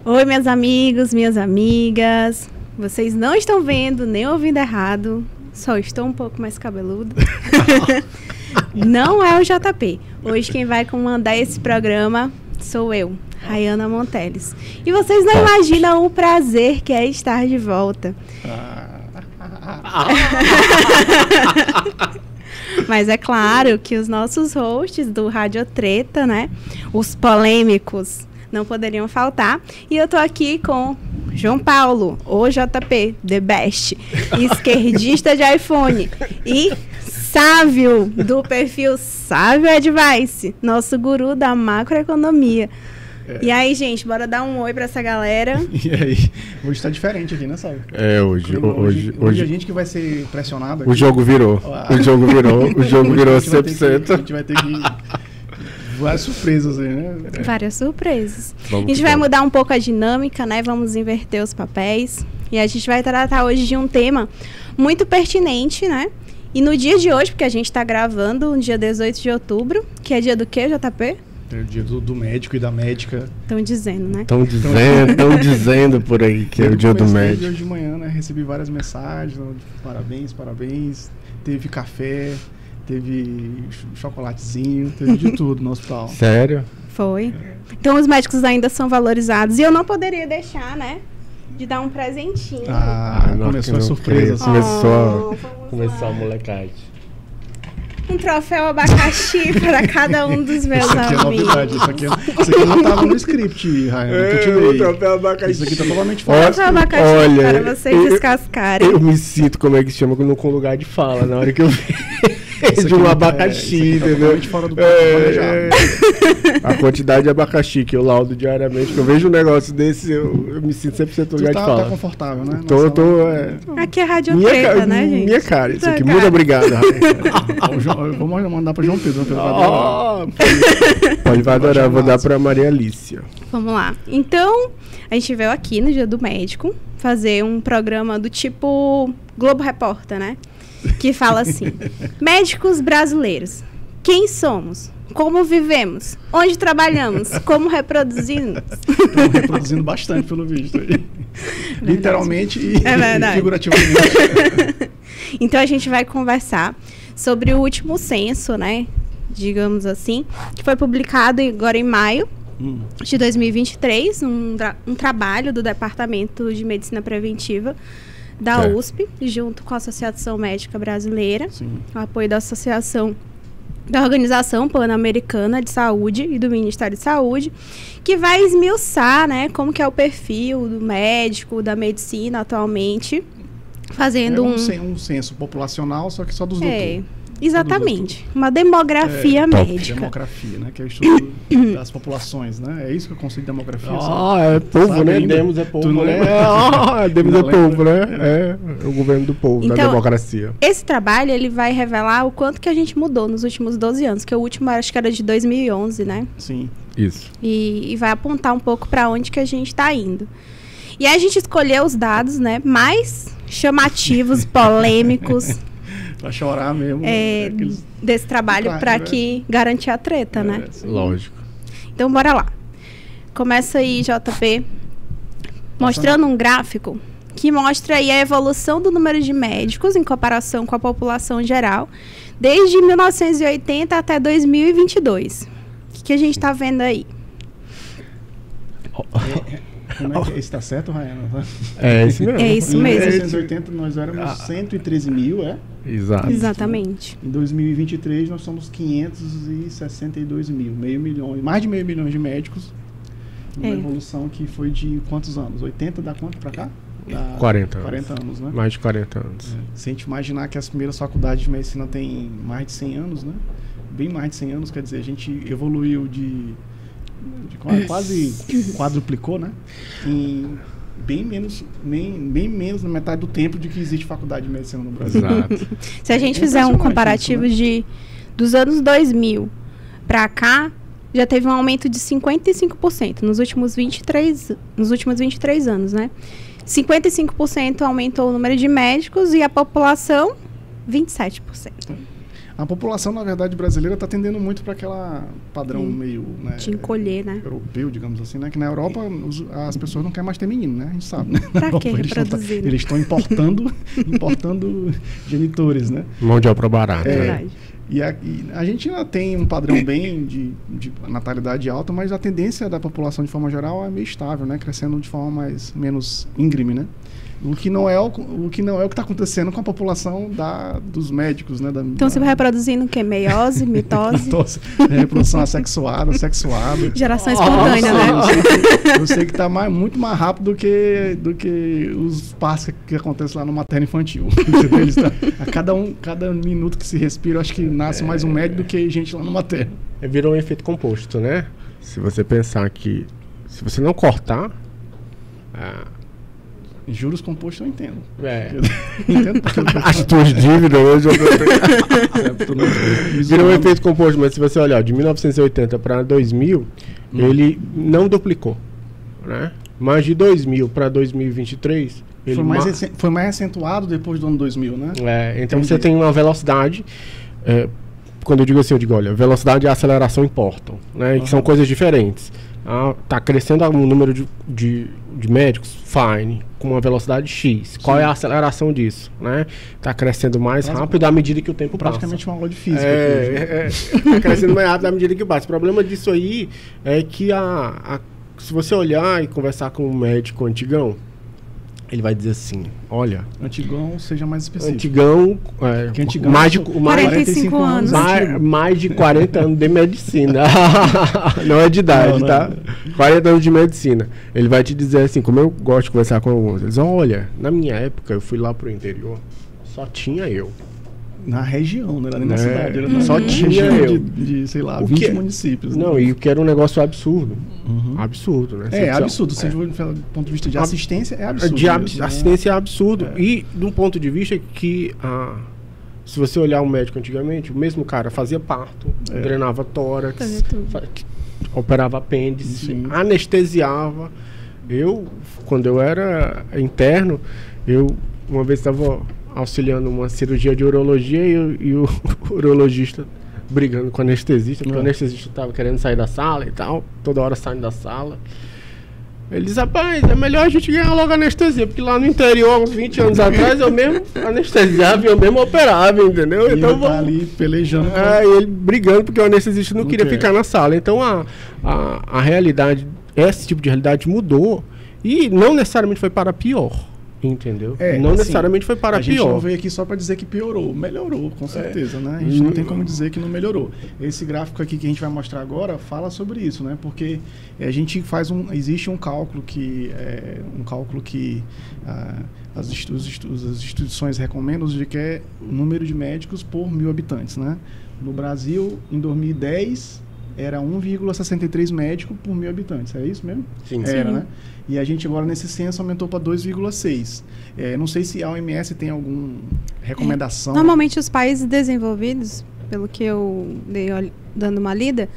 Oi, meus amigos, minhas amigas. Vocês não estão vendo nem ouvindo errado. Só estou um pouco mais cabeludo. Não é o JP. Hoje quem vai comandar esse programa sou eu, Rayana Monteles. E vocês não imaginam o prazer que é estar de volta. Mas é claro que os nossos hosts do Rádio Treta, né? Os polêmicos, não poderiam faltar. E eu tô aqui com João Paulo, o JP, The Best, esquerdista de iPhone. E Sávio, do perfil Sávio Advice, nosso guru da macroeconomia. E aí, gente, bora dar um oi pra essa galera. E aí? Hoje tá diferente aqui, né, Sávio? Hoje a gente que vai ser pressionado aqui. O jogo virou. O jogo virou 100%. A gente vai ter que... Várias surpresas aí, né? Várias surpresas. A gente vai mudar um pouco a dinâmica, né? Vamos inverter os papéis. E a gente vai tratar hoje de um tema muito pertinente, né? E no dia de hoje, porque a gente tá gravando no dia 18 de outubro, que é dia do quê, JP? É o dia do médico e da médica. Estão dizendo, né? Estão dizendo por aí que é o dia do médico. Hoje de manhã, né? Recebi várias mensagens, parabéns. Teve café, teve chocolatezinho, teve de tudo no hospital. Sério? Foi. Então os médicos ainda são valorizados. E eu não poderia deixar, né? De dar um presentinho. Começou a surpresa. Começou a molecagem. Um troféu abacaxi para cada um dos meus amigos. É novidade. Isso aqui não estava no script, Rayana. O troféu abacaxi. Isso aqui tá totalmente fora. Troféu abacaxi para vocês descascarem. Eu me sinto, como é que se chama, com lugar de fala, na hora que eu vejo um abacaxi, entendeu? Totalmente fora do A quantidade de abacaxi que eu laudo diariamente, que eu vejo um negócio desse, eu me sinto 100% lugar de fala. Tá confortável, né? Aqui é Rádio Treta, né, gente? Minha cara, isso aqui. Muito obrigado, Vamos mandar para João Pedro. Pode adorar, vou dar para Maria Alicia. Vamos lá. Então, a gente veio aqui no Dia do Médico fazer um programa do tipo Globo Repórter, né? Que fala assim: médicos brasileiros, quem somos? Como vivemos? Onde trabalhamos? Como reproduzimos? Estão reproduzindo bastante, pelo visto. Literalmente e figurativamente. Então a gente vai conversar sobre o último censo, né? Digamos assim, que foi publicado agora em maio de 2023, um trabalho do Departamento de Medicina Preventiva da USP, junto com a Associação Médica Brasileira, o apoio da Organização Pan-Americana de Saúde e do Ministério de Saúde, que vai esmiuçar, né, como que é o perfil do médico, da medicina atualmente, fazendo um censo populacional, só que só dos doutores. Exatamente. Uma demografia médica. Demografia, né? Que é o estudo das populações, né? É isso que eu consigo de demografia. É povo, né? Demos é povo, né? Demos é povo, né? É o governo do povo, da democracia. Esse trabalho, ele vai revelar o quanto que a gente mudou nos últimos 12 anos, que o último acho que era de 2011, né? Sim. Isso. E vai apontar um pouco para onde que a gente está indo. E aí a gente escolheu os dados, né, mais chamativos, polêmicos, pra chorar mesmo. Desse trabalho para que garantir a treta, né? Lógico. Então, bora lá. Começa aí, JP, mostrando um gráfico que mostra aí a evolução do número de médicos em comparação com a população geral, desde 1980 até 2022. O que a gente está vendo aí? Como é que isso tá certo, Rayana? É isso mesmo. É isso mesmo. Em 1980 nós éramos 113 mil, Exato. Exatamente. Em 2023 nós somos 562 mil, mais de meio milhão de médicos. Uma evolução que foi de quantos anos? 80 dá quanto pra cá? 40 anos, né? Mais de 40 anos. Se a gente imaginar que as primeiras faculdades de medicina têm mais de 100 anos, né? Bem mais de 100 anos, quer dizer, a gente evoluiu de quase quadruplicou, né? Em bem menos na metade do tempo de que existe faculdade de medicina no Brasil. Exato. Se a gente fizer um comparativo isso, né? Dos anos 2000 para cá, já teve um aumento de 55% nos últimos 23 anos, né? 55% aumentou o número de médicos e a população, 27%. A população, na verdade, brasileira está tendendo muito para aquela padrão meio, né, de encolher, né? Europeu, digamos assim, né? Que na Europa as pessoas não querem mais ter menino, né? A gente sabe, né? Pra que reproduzir? Eles estão importando genitores, né? Mão de obra barata. Verdade. E a gente ainda tem um padrão bem de natalidade alta, mas a tendência da população de forma geral é meio estável, né? Crescendo de forma menos íngreme, né? O que não é o que está acontecendo com a população dos médicos, né? Então você vai reproduzindo o quê? Meiose, mitose? Reprodução assexuada, sexuada. Geração espontânea, né? Eu sei que está muito mais rápido do que os partos que acontecem lá no materno infantil. Cada minuto que se respira, eu acho que nasce mais um médico do que gente lá no materno. Virou um efeito composto, né? Se você pensar que, se você não cortar... Juros compostos eu entendo. Entendo porque as tuas dívidas hoje virou um efeito composto, mas se você olhar de 1980 para 2000, ele não duplicou, né? Mas de 2000 para 2023, ele foi mais acentuado depois do ano 2000, né? Então entendi. Você tem uma velocidade. Quando eu digo assim, olha, velocidade e aceleração importam, né? Que são coisas diferentes. Tá crescendo o número de médicos, fine, com uma velocidade X. Qual é a aceleração disso, né? Tá crescendo mais rápido à medida que o tempo passa. Praticamente uma aula de física. Tá crescendo mais rápido à medida que passa. O problema disso aí é que se você olhar e conversar com um médico antigão, ele vai dizer assim, olha... Antigão, seja mais específico. Antigão, mais de 45 anos. Mais de 40 anos de medicina. Não é de idade, tá? 40 anos de medicina. Ele vai te dizer assim, como eu gosto de conversar com alguns, eles olha, na minha época eu fui lá pro interior, só tinha eu. Na região, não era nem na cidade, era na só tinha eu. De, sei lá, 20 municípios. Não, né? E o que era um negócio absurdo. Absurdo, né? Absurdo. Se do ponto de vista de assistência, é absurdo. Assistência é absurdo. E de um ponto de vista que, se você olhar um médico antigamente, o mesmo cara fazia parto, drenava tórax, operava apêndice, anestesiava. Quando eu era interno, uma vez estava auxiliando uma cirurgia de urologia e o urologista brigando com o anestesista, porque o anestesista estava querendo sair da sala e tal, toda hora saindo da sala. Ele diz, rapaz, é melhor a gente ganhar logo anestesia, porque lá no interior, uns 20 anos atrás, eu mesmo anestesiava e eu mesmo operava, entendeu? E então tá ali pelejando. E ele brigando porque o anestesista não queria ficar na sala. Então a realidade, esse tipo de realidade mudou e não necessariamente foi para pior. Entendeu? Não necessariamente foi para pior. A gente não veio aqui só para dizer que piorou. Melhorou, com certeza, né? A gente não tem como dizer que não melhorou. Esse gráfico aqui que a gente vai mostrar agora fala sobre isso, né? Porque a gente faz existe um cálculo que as instituições recomendam, de que é o número de médicos por 1000 habitantes, né? No Brasil, em 2010, era 1,63 médico por 1000 habitantes. É isso mesmo? Sim. Né? E a gente agora, nesse censo, aumentou para 2,6. Não sei se a OMS tem alguma recomendação. Normalmente, os países desenvolvidos, pelo que eu dei dando uma lida,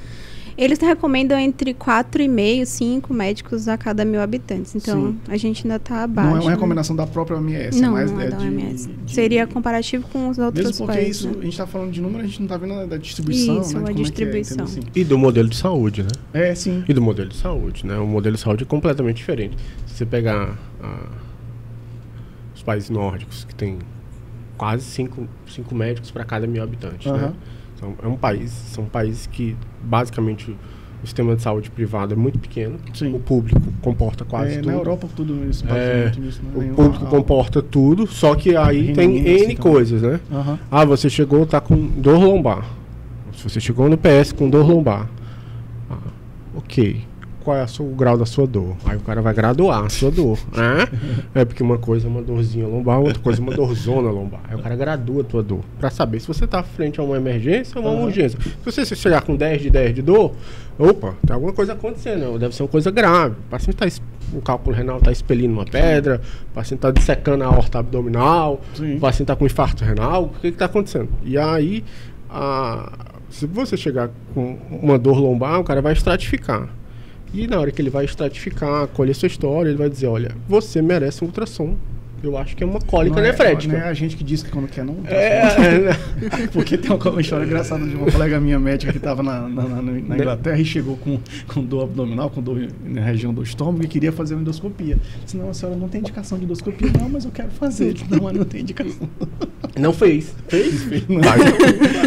eles recomendam entre 4,5 e 5 médicos a cada 1000 habitantes. Então, a gente ainda está abaixo. Não é uma recomendação da própria OMS. Não, não é da OMS. Seria comparativo com os outros mesmo porque países. Isso, a gente está falando de número, a gente não está vendo da distribuição. Isso, né, a distribuição. Assim. E do modelo de saúde, né? Sim. E do modelo de saúde, né? O modelo de saúde é completamente diferente. Se você pegar os países nórdicos, que tem quase 5 médicos para cada 1000 habitantes, né? São países que, basicamente, o sistema de saúde privado é muito pequeno. Sim. O público comporta quase tudo. Na Europa, tudo isso. O público comporta tudo, só que aí tem N coisas, né? Você chegou, tá com dor lombar. Se você chegou no PS com dor lombar. Ok. Qual é o grau da sua dor? Aí o cara vai graduar a sua dor, né? Porque uma coisa é uma dorzinha lombar, outra coisa é uma dorzona lombar. Aí o cara gradua a tua dor, pra saber se você tá frente a uma emergência ou uma urgência. Se você chegar com 10 de dor, opa, tem alguma coisa acontecendo, deve ser uma coisa grave. O paciente o cálculo renal tá expelindo uma pedra, o paciente tá dissecando a aorta abdominal, o paciente tá com infarto renal, o que tá acontecendo? E aí, se você chegar com uma dor lombar, o cara vai estratificar. E na hora que ele vai estratificar, colher sua história, ele vai dizer, olha, você merece um ultrassom eu acho que é uma cólica nefrética. Não é a gente que diz que quando quer não. Porque tem uma história engraçada de uma colega minha médica que estava na Inglaterra e chegou com dor abdominal, com dor na região do estômago e queria fazer uma endoscopia. Disse, não, a senhora não tem indicação de endoscopia. Não, mas eu quero fazer. Disse, não, mas não tem indicação. Não fez? Fez? Não.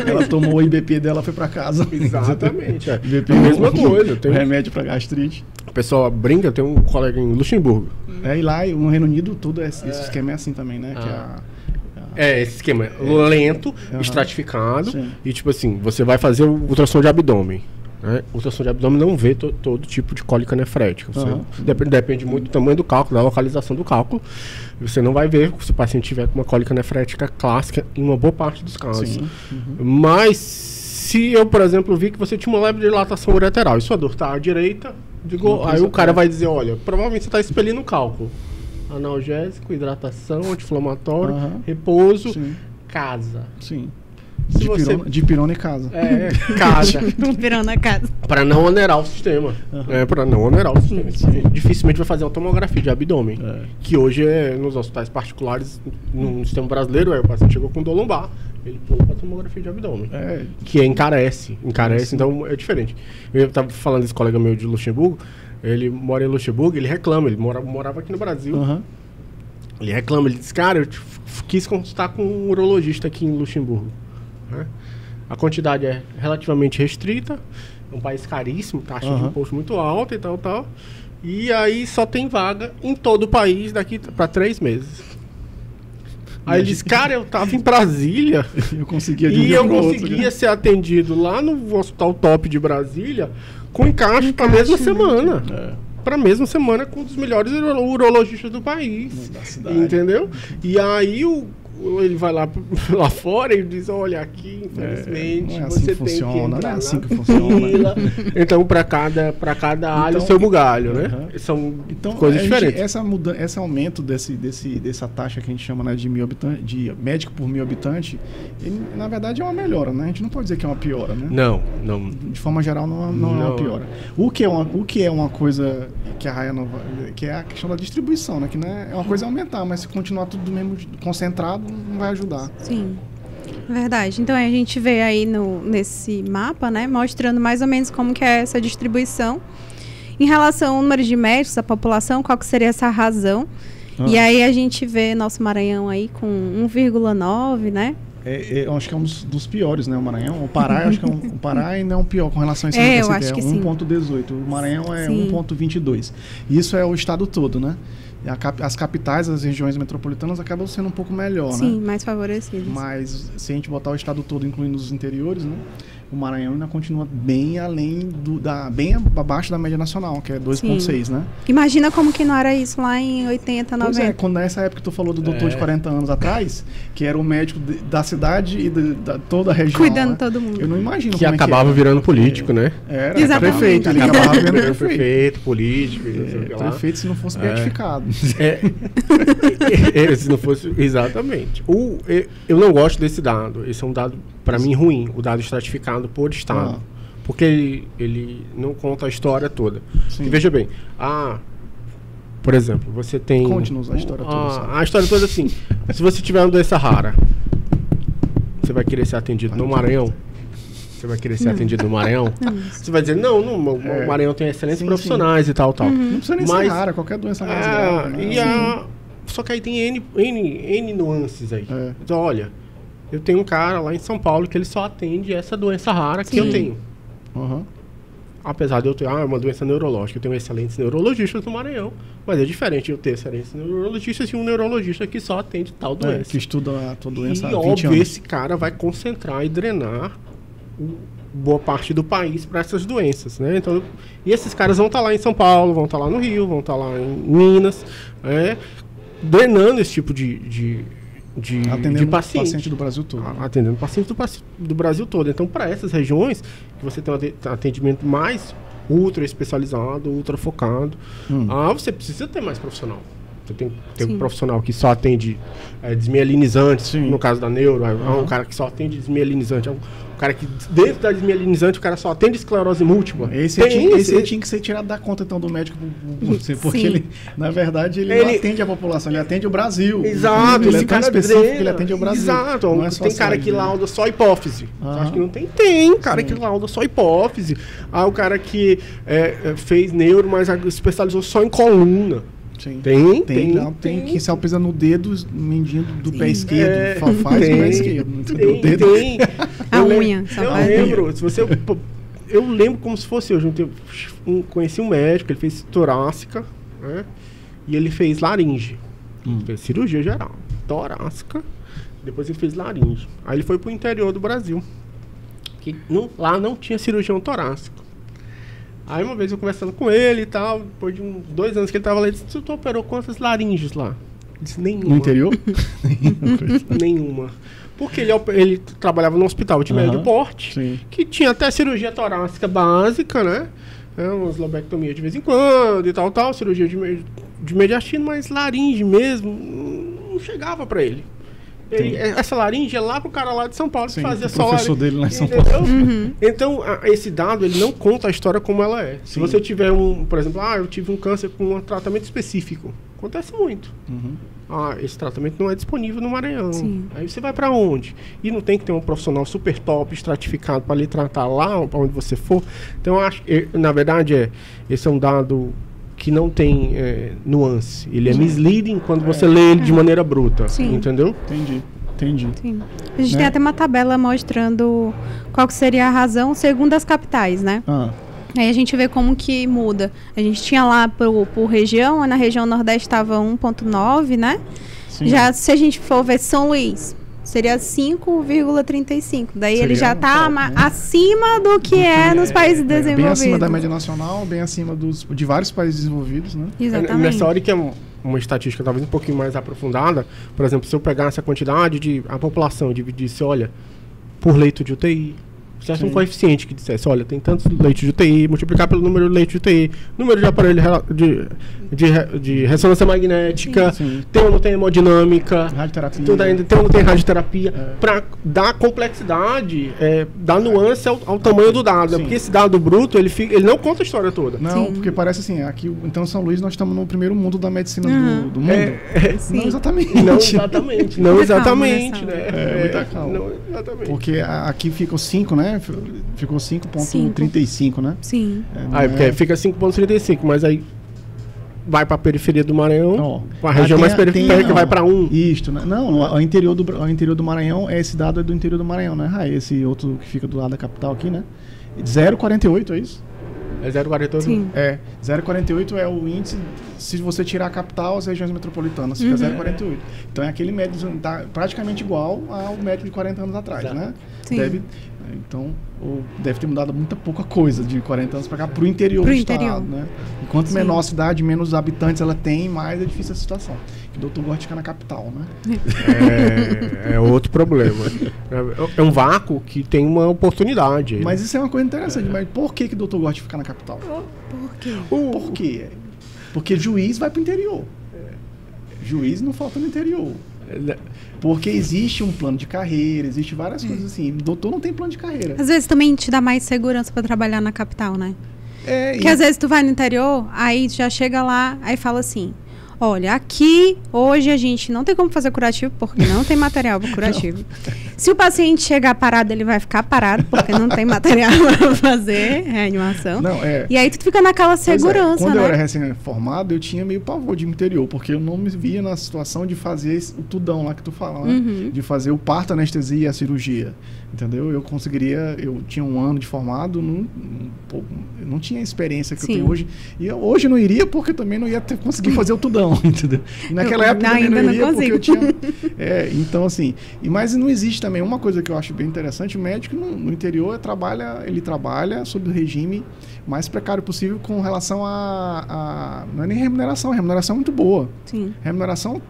Ela tomou o IBP dela e foi para casa. Exatamente. IBP mesma coisa. Tem remédio para gastrite. O pessoal brinca, tem um colega em Luxemburgo. E lá no Reino Unido tudo esse esquema é assim também, né? Esse esquema lento, estratificado. Sim. E tipo assim, você vai fazer o ultrassom de abdômen. Né? O ultrassom de abdômen não vê todo tipo de cólica nefrética. Depende muito do tamanho do cálculo, da localização do cálculo. Você não vai ver se o paciente tiver com uma cólica nefrética clássica em uma boa parte dos casos. Mas se eu, por exemplo, vi que você tinha uma leve dilatação ureteral e sua dor está à direita, aí o cara vai dizer, olha, provavelmente você está expelindo o cálculo. Analgésico, hidratação, anti-inflamatório, repouso, casa. Sim. De pirona e casa. Casa. Pirona e casa. Para não onerar o sistema. Para não onerar o sistema. Dificilmente vai fazer uma tomografia de abdômen. Que hoje nos hospitais particulares, no sistema brasileiro, o paciente chegou com dor lombar. Ele pula para tomografia de abdômen. Que encarece, então é diferente. Eu estava falando desse colega meu de Luxemburgo. Ele mora em Luxemburgo, ele reclama, ele morava aqui no Brasil. Ele reclama, ele diz, cara, eu quis consultar com um urologista aqui em Luxemburgo. A quantidade é relativamente restrita, é um país caríssimo, taxa de imposto muito alta e tal. E aí só tem vaga em todo o país daqui para 3 meses. Aí ele disse, cara, eu tava em Brasília eu conseguia ser atendido lá no Hospital Top de Brasília com encaixe para a mesma semana. Para a mesma semana com um dos melhores urologistas do país. Entendeu? E aí ele vai lá fora e diz, olha, aqui, infelizmente, você tem que entrar. Não é assim que funciona. Então, para cada alho, o seu bugalho, né? São coisas diferentes. Esse aumento dessa taxa que a gente chama, né, de médico por 1.000 habitantes, ele, na verdade, é uma melhora, né? A gente não pode dizer que é uma piora, né? Não. De forma geral, não é uma piora. O que é uma coisa que a Raia não vai... Que é a questão da distribuição, né? Que não é uma coisa aumentar, mas se continuar tudo do mesmo concentrado, não vai ajudar. Sim, verdade. Então a gente vê aí nesse mapa, né, mostrando mais ou menos como que é essa distribuição em relação ao número de médicos, a população, qual que seria essa razão. E aí a gente vê nosso Maranhão aí com 1,9, né? Eu acho que é um dos piores, né? O Maranhão. O Pará, eu acho que o Pará ainda é um pior com relação a esse eu acho que 1,18. O Maranhão é 1,22. Isso é o estado todo, né? As capitais, as regiões metropolitanas acabam sendo um pouco melhor, né? Sim, mais favorecidas. Mas se a gente botar o estado todo, incluindo os interiores, né? O Maranhão ainda continua bem além bem abaixo da média nacional, que é 2,6, né? Imagina como que não era isso lá em 80, 90. Pois quando nessa época que tu falou do doutor de 40 anos atrás, que era o médico da cidade e da toda a região. Cuidando de todo mundo. Eu não imagino que como acabava virando político, né? Era prefeito. Ele acabava virando prefeito, político. Prefeito se não fosse beatificado. Se não fosse... Exatamente. Eu não gosto desse dado. Esse é um dado, para mim, ruim. O dado estratificado por estado. Porque ele não conta a história toda. E veja bem, por exemplo, você tem... Conte-nos a história toda. A história toda, assim, se você tiver uma doença rara, você vai querer ser atendido no Maranhão? Você vai querer ser atendido no Maranhão? Você vai dizer, o Maranhão tem excelentes profissionais e tal. Não precisa nem ser rara, qualquer doença mais grave. Só que aí tem N nuances aí. Então, olha... Eu tenho um cara lá em São Paulo que ele só atende essa doença rara que eu tenho. Apesar de eu ter uma doença neurológica, eu tenho excelentes neurologistas no Maranhão, mas é diferente eu ter excelentes neurologistas e um neurologista que só atende tal doença. Que estuda a tua doença há 20 óbvio, anos. Esse cara vai concentrar e drenar boa parte do país para essas doenças, né? Então, e esses caras vão estar lá em São Paulo, vão estar lá no Rio, vão estar lá em Minas, drenando esse tipo de paciente do Brasil todo. Atendendo paciente do Brasil todo. Então, para essas regiões, que você tem um atendimento mais ultra especializado, ultra focado, você precisa ter mais profissional. Você tem um profissional que só atende desmielinizante, no caso da neuro, é um cara que só atende desmielinizante, é um cara que dentro da desmielinizante o cara só atende esclerose múltipla. Esse tinha que ser tirado da conta então do médico, porque ele, na verdade, ele não atende a população, ele atende o Brasil. Exato, ele é tão específico que ele atende o Brasil. Exato, não é só tem cara que lauda só hipófise. Você acha que não tem? Tem cara que lauda só hipófise. O cara que fez neuro, mas especializou só em coluna. Sim. Tem que se pisa no dedo mindinho do pé esquerdo, faz no pé esquerdo. Tem. A unha. Eu lembro como se fosse hoje. Conheci um médico, ele fez torácica, né? E ele fez laringe. Fez cirurgia geral, torácica. Depois ele fez laringe. Aí ele foi pro interior do Brasil. Lá não tinha cirurgião torácico. Aí uma vez eu conversando com ele e tal, depois de uns 2 anos que ele tava lá, ele disse: tu operou quantas laringes lá? Eu disse: nenhuma. No interior? Nenhuma. Porque ele trabalhava num hospital de médio porte, que tinha até cirurgia torácica básica, né? Umas lobectomias de vez em quando e tal, cirurgia de mediastino, mas laringe mesmo não chegava pra ele. Essa laringe é lá pro cara lá de São Paulo que fazia só professor dele lá em São Paulo. Então, esse dado, ele não conta a história como ela é. Se você tiver por exemplo, eu tive um câncer com um tratamento específico. Acontece muito. Esse tratamento não é disponível no Maranhão. Aí você vai pra onde? E não tem que ter um profissional super top, estratificado para lhe tratar lá, para onde você for. Então, eu acho que, na verdade, esse é um dado que não tem nuance. Ele é misleading quando você lê ele de maneira bruta. Entendeu? Entendi. Sim. A gente tem até uma tabela mostrando qual que seria a razão segundo as capitais, né? Aí a gente vê como que muda. A gente tinha lá por região, na região Nordeste estava 1,9, né? Já se a gente for ver São Luís, seria 5,35. Daí seria ele já está acima do que nos países desenvolvidos. Bem acima da média nacional, bem acima de vários países desenvolvidos, né? Exatamente. Nessa hora que é uma estatística talvez um pouquinho mais aprofundada, por exemplo, se eu pegasse a quantidade a população, dividisse, olha, por leito de UTI, fizesse um coeficiente que dissesse, olha, tem tantos leitos de UTI, multiplicar pelo número de leitos de UTI, número de aparelho de ressonância magnética, tem ou não tem hemodinâmica, radioterapia, tem ou não tem radioterapia, para dar complexidade, dar nuance ao tamanho do dado. Porque esse dado bruto, ele não conta a história toda. Não, porque parece assim, aqui, então São Luís, nós estamos no primeiro mundo da medicina do mundo. Não exatamente. Não exatamente. Muita calma. Não exatamente. Porque aqui ficou 5, né? Ficou 5,35, né? Sim. Porque fica 5,35, mas aí vai para a periferia do Maranhão, a região mais periférica vai para 1. Isto, né? Não, o interior do Maranhão, esse dado é do interior do Maranhão, né? Esse outro que fica do lado da capital aqui, né? 0,48, é isso? É 0,48? Sim. 0,48 é o índice, se você tirar a capital, as regiões metropolitanas, fica 0,48. Então é aquele médio, tá praticamente igual ao médio de 40 anos atrás, né? Sim. Deve ter mudado muita pouca coisa de 40 anos para cá pro interior do estado, né? E quanto menor a cidade, menos habitantes ela tem, mais é difícil a situação. O doutor gosta de ficar na capital, né? É outro problema. É um vácuo que tem uma oportunidade. Mas isso é uma coisa interessante. Mas por que o doutor gosta de ficar na capital? Por quê? Porque juiz vai pro interior. Juiz não falta no interior. Porque existe um plano de carreira, existe várias coisas assim. O doutor não tem plano de carreira. Às vezes também te dá mais segurança para trabalhar na capital, né? Porque às vezes tu vai no interior, aí já chega lá, aí fala assim: olha, aqui hoje a gente não tem como fazer curativo porque não tem material para curativo. Se o paciente chegar parado, ele vai ficar parado porque não tem material para fazer reanimação. E aí tu fica naquela segurança, Quando né? eu era recém-formado, eu tinha meio pavor de interior, porque eu não me via na situação de fazer o tudão lá que tu fala, né? De fazer o parto, a anestesia e a cirurgia. Entendeu? Eu tinha 1 ano de formado, não tinha a experiência que eu tenho hoje. E hoje eu não iria porque também não ia conseguir fazer o tudão, entendeu? E naquela época também não iria porque eu tinha... então assim, mas não existe também uma coisa que eu acho bem interessante: o médico no interior ele trabalha sob o regime mais precário possível com relação não é nem remuneração, a remuneração é muito boa. Sim. Remuneração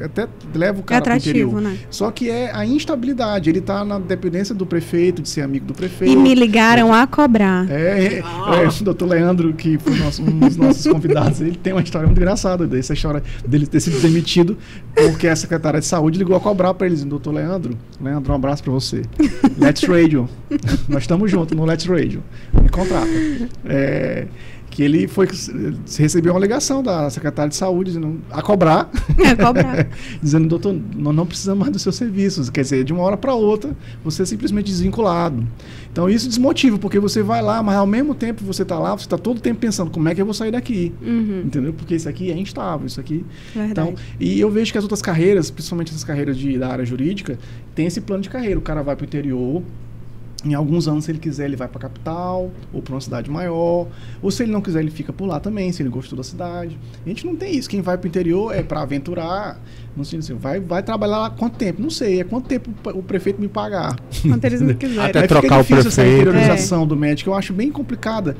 até leva o cara para o interior. Né? Só que é a instabilidade, ele está na dependência do prefeito, de ser amigo do prefeito. E me ligaram a cobrar. O doutor Leandro, que foi um dos nossos convidados, ele tem uma história muito engraçada dessa história dele ter sido demitido porque a secretária de saúde ligou a cobrar para eles. Doutor Leandro, um abraço para você. Let's Radio. Nós estamos juntos no Let's Radio. Me contrata. Que ele recebeu uma ligação da secretária de saúde dizendo, a cobrar. Dizendo, doutor, nós não precisamos mais dos seus serviços. Quer dizer, de uma hora para outra, você é simplesmente desvinculado. Então isso desmotiva, porque você vai lá, mas ao mesmo tempo você está lá, você está todo o tempo pensando, como é que eu vou sair daqui? Entendeu? Porque isso aqui é instável, isso aqui... Então, e eu vejo que as outras carreiras, principalmente essas carreiras da área jurídica, tem esse plano de carreira. O cara vai para o interior. Em alguns anos, se ele quiser, ele vai para a capital ou para uma cidade maior. Ou se ele não quiser, ele fica por lá também, se ele gostou da cidade. A gente não tem isso. Quem vai para o interior é para aventurar. Não sei, assim, vai trabalhar lá quanto tempo? Não sei. É quanto tempo o prefeito me pagar. Quanto eles não quiserem. Até trocar o prefeito. Essa interiorização do médico, eu acho bem complicada.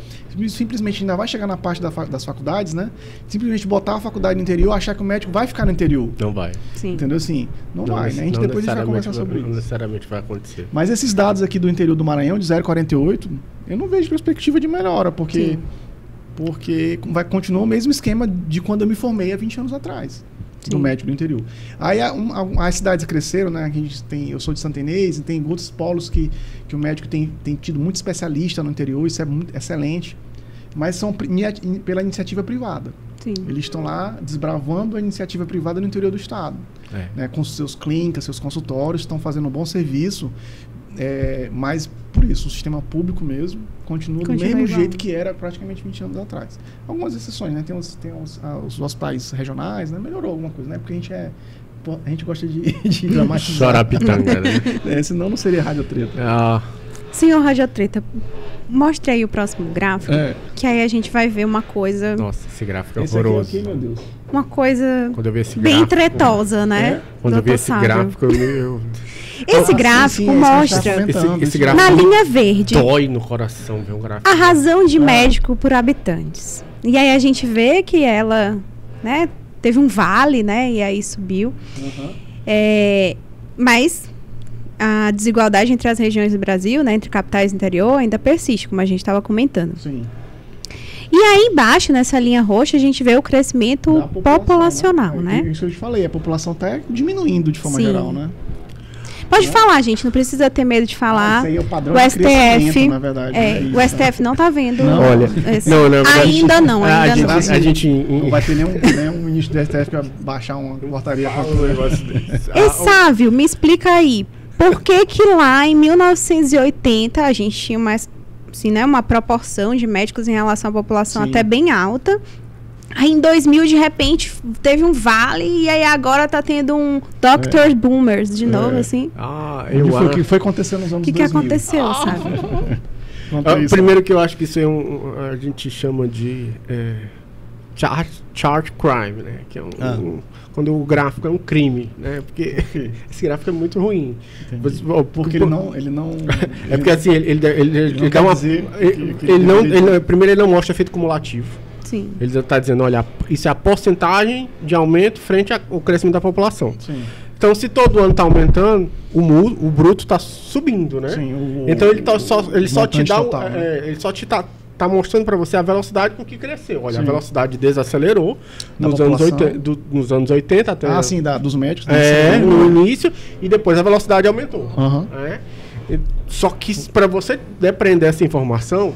Simplesmente ainda vai chegar na parte das faculdades, né? Simplesmente botar a faculdade no interior, achar que o médico vai ficar no interior. Não vai. Sim. Entendeu? Assim, não vai, né? Depois a gente vai conversar sobre isso. Não necessariamente vai acontecer. Mas esses dados aqui do interior do Maranhão, de 0,48, eu não vejo perspectiva de melhora, porque continua o mesmo esquema de quando eu me formei há 20 anos atrás. Do médico do interior. Aí as cidades cresceram, né? Eu sou de Santa Inês, e tem outros polos que o médico tem tido muito especialista no interior, isso é muito excelente, mas são pela iniciativa privada. Sim. Eles estão lá desbravando a iniciativa privada no interior do estado. Né? Com seus clínicas, seus consultórios, estão fazendo um bom serviço, mas por isso, o sistema público mesmo continua do mesmo jeito que era praticamente 20 anos atrás. Algumas exceções, né? Tem os hospitais regionais, né? Melhorou alguma coisa, né? Porque a gente gosta de dramatizar. Chorar pitanga, né? Senão não seria Rádio Treta. Senhor Rádio Treta, mostre aí o próximo gráfico, que aí a gente vai ver uma coisa... Nossa, esse gráfico é horroroso. Esse aqui, meu Deus. Uma coisa quando eu vi esse bem gráfico, tretosa, né? Quando eu vi esse gráfico, esse gráfico mostra esse gráfico na linha verde dói no coração ver um gráfico. A razão de médico por habitantes. E aí a gente vê que ela, né, teve um vale, né, e aí subiu. Mas a desigualdade entre as regiões do Brasil, né, entre capitais e interior, ainda persiste, como a gente estava comentando. Sim. E aí embaixo, nessa linha roxa, a gente vê o crescimento populacional, né? Isso eu te falei, a população está diminuindo de forma geral, né? Pode falar, gente, não precisa ter medo de falar. Isso aí é o padrão o STF, na verdade. O STF não está vendo. Não, olha, ainda não. A gente não vai ter nenhum ministro do STF que vai baixar uma portaria para o negócio desse. Sávio, me explica aí, por que lá em 1980 a gente tinha uma proporção de médicos em relação à população até bem alta? Aí em 2000, de repente, teve um vale e aí agora tá tendo um Dr. Boomers de novo, assim. O que foi acontecendo nos anos 2000? O que aconteceu, sabe? Primeiro que eu acho que isso é a gente chama de chart crime, né? Que é quando o gráfico é um crime, né? Porque esse gráfico é muito ruim. Porque ele não é porque assim, ele dá uma... Primeiro ele não mostra efeito cumulativo. Sim. Ele está dizendo, olha, isso é a porcentagem de aumento frente ao crescimento da população. Sim. Então, se todo ano está aumentando, o bruto está subindo, né? Sim, então, ele só te dá... ele só te tá mostrando para você a velocidade com que cresceu. Olha, a velocidade desacelerou nos anos 80 até... dos médicos. No início, e depois a velocidade aumentou. Só que para você depreender essa informação...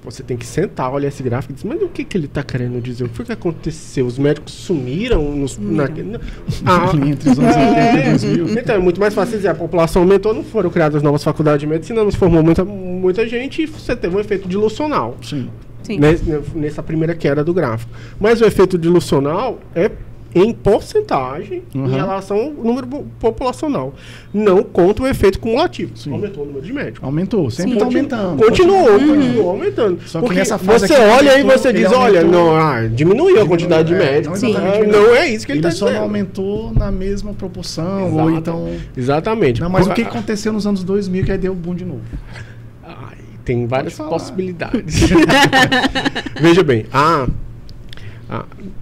Você tem que sentar, olhar esse gráfico e dizer, mas o que ele está querendo dizer? O que foi que aconteceu? Os médicos sumiram? Entre os anos 80 e 2000. Então, é muito mais fácil dizer, a população aumentou, não foram criadas novas faculdades de medicina, não se formou muita gente e você teve um efeito dilucional. Sim. Nessa primeira queda do gráfico. Mas o efeito dilucional é em porcentagem em relação ao número populacional. Não conta o efeito cumulativo. Aumentou o número de médicos. Aumentou, sempre está aumentando. Continuou aumentando. Só que nessa fase você olha e você diz, olha, diminuiu a quantidade de médicos. Não é isso que ele está dizendo. Ele só não aumentou na mesma proporção. Ou então... Exatamente. Não, mas o que aconteceu nos anos 2000 que aí deu o boom de novo? Tem várias possibilidades. Veja bem,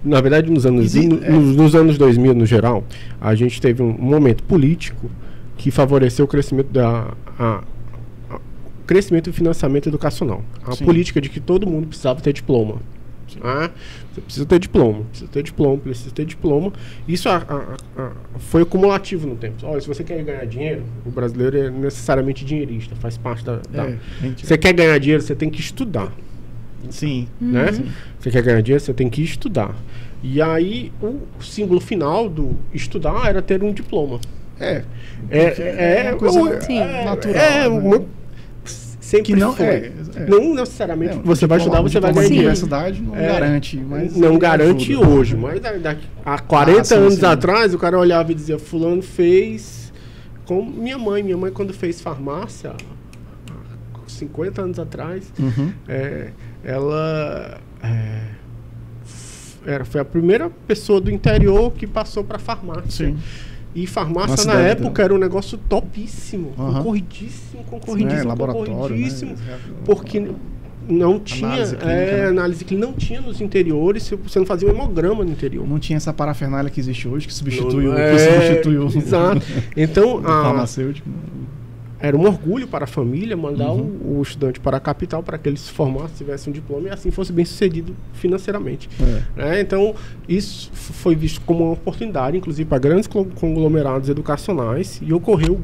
na verdade, nos anos 2000, no geral, a gente teve um momento político que favoreceu o crescimento crescimento e financiamento educacional. A política de que todo mundo precisava ter diploma. Você precisa ter diploma, precisa ter diploma. Isso foi acumulativo no tempo. Olha, se você quer ganhar dinheiro, o brasileiro é necessariamente dinheirista, faz parte Você quer ganhar dinheiro, você tem que estudar. Sim. Né? Sim. Você quer ganhar dinheiro, você tem que estudar. E aí, o símbolo final do estudar era ter um diploma. É uma coisa natural. Sempre que não foi. Não necessariamente você vai estudar, você vai ganhar dinheiro. A universidade não garante. Mas não garante hoje, mas há 40 anos atrás, o cara olhava e dizia, fulano fez... Como minha mãe quando fez farmácia, há 50 anos atrás, ela... foi a primeira pessoa do interior que passou para farmácia. Sim. E farmácia na época era um negócio topíssimo, concorridíssimo, laboratório, porque não tinha análise clínica, não tinha nos interiores, você não fazia um hemograma no interior. Não tinha essa parafernália que existe hoje, que substitui o exato. Então, farmacêutico. Era um orgulho para a família mandar o estudante para a capital para que ele se formasse, tivesse um diploma e assim fosse bem sucedido financeiramente. Então, isso foi visto como uma oportunidade, inclusive para grandes conglomerados educacionais, e ocorreu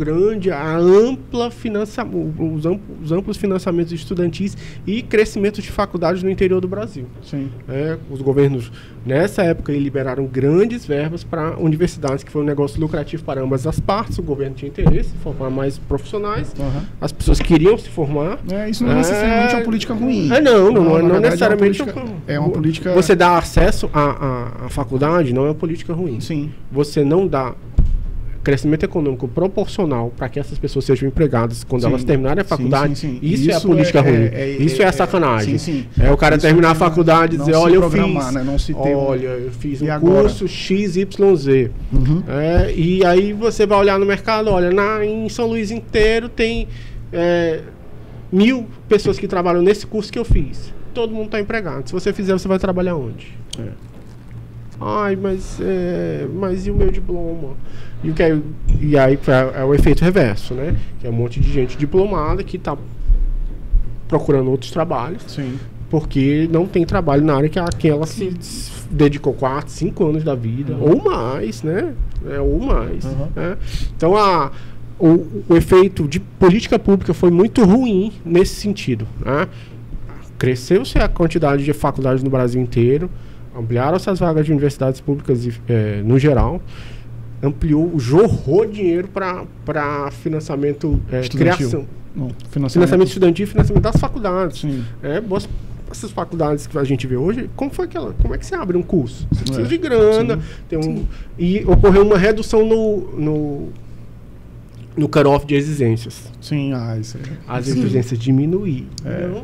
os amplos financiamentos estudantis e crescimento de faculdades no interior do Brasil. Sim. Os governos, nessa época, liberaram grandes verbas para universidades, que foi um negócio lucrativo para ambas as partes. O governo tinha interesse em formar mais profissionais. As pessoas queriam se formar. Isso não é necessariamente uma política ruim. Não necessariamente. É uma política... Você dá acesso à faculdade não é uma política ruim. Sim. Você não dá crescimento econômico proporcional para que essas pessoas sejam empregadas quando elas terminarem a faculdade. Sim. Isso é a política ruim. Isso é a sacanagem. É o cara terminar a faculdade e dizer, olha, eu fiz um curso XYZ. E aí você vai olhar no mercado, olha, em São Luís inteiro tem 1000 pessoas que trabalham nesse curso que eu fiz. Todo mundo está empregado. Se você fizer, você vai trabalhar onde? Mas e o meu diploma? E aí é o efeito reverso, né? Que é um monte de gente diplomada que está procurando outros trabalhos. Sim. Porque não tem trabalho na área que ela se dedicou 4, 5 anos da vida, ou mais, né? Né? Então, o efeito de política pública foi muito ruim nesse sentido, né? Cresceu-se a quantidade de faculdades no Brasil inteiro, ampliaram-se as vagas de universidades públicas no geral, jorrou dinheiro para financiamento, criação. Financiamento estudantil e financiamento das faculdades. Essas faculdades que a gente vê hoje, como é que você abre um curso? Você precisa de grana, e ocorreu uma redução no cut-off de exigências. Sim, as exigências diminuíram.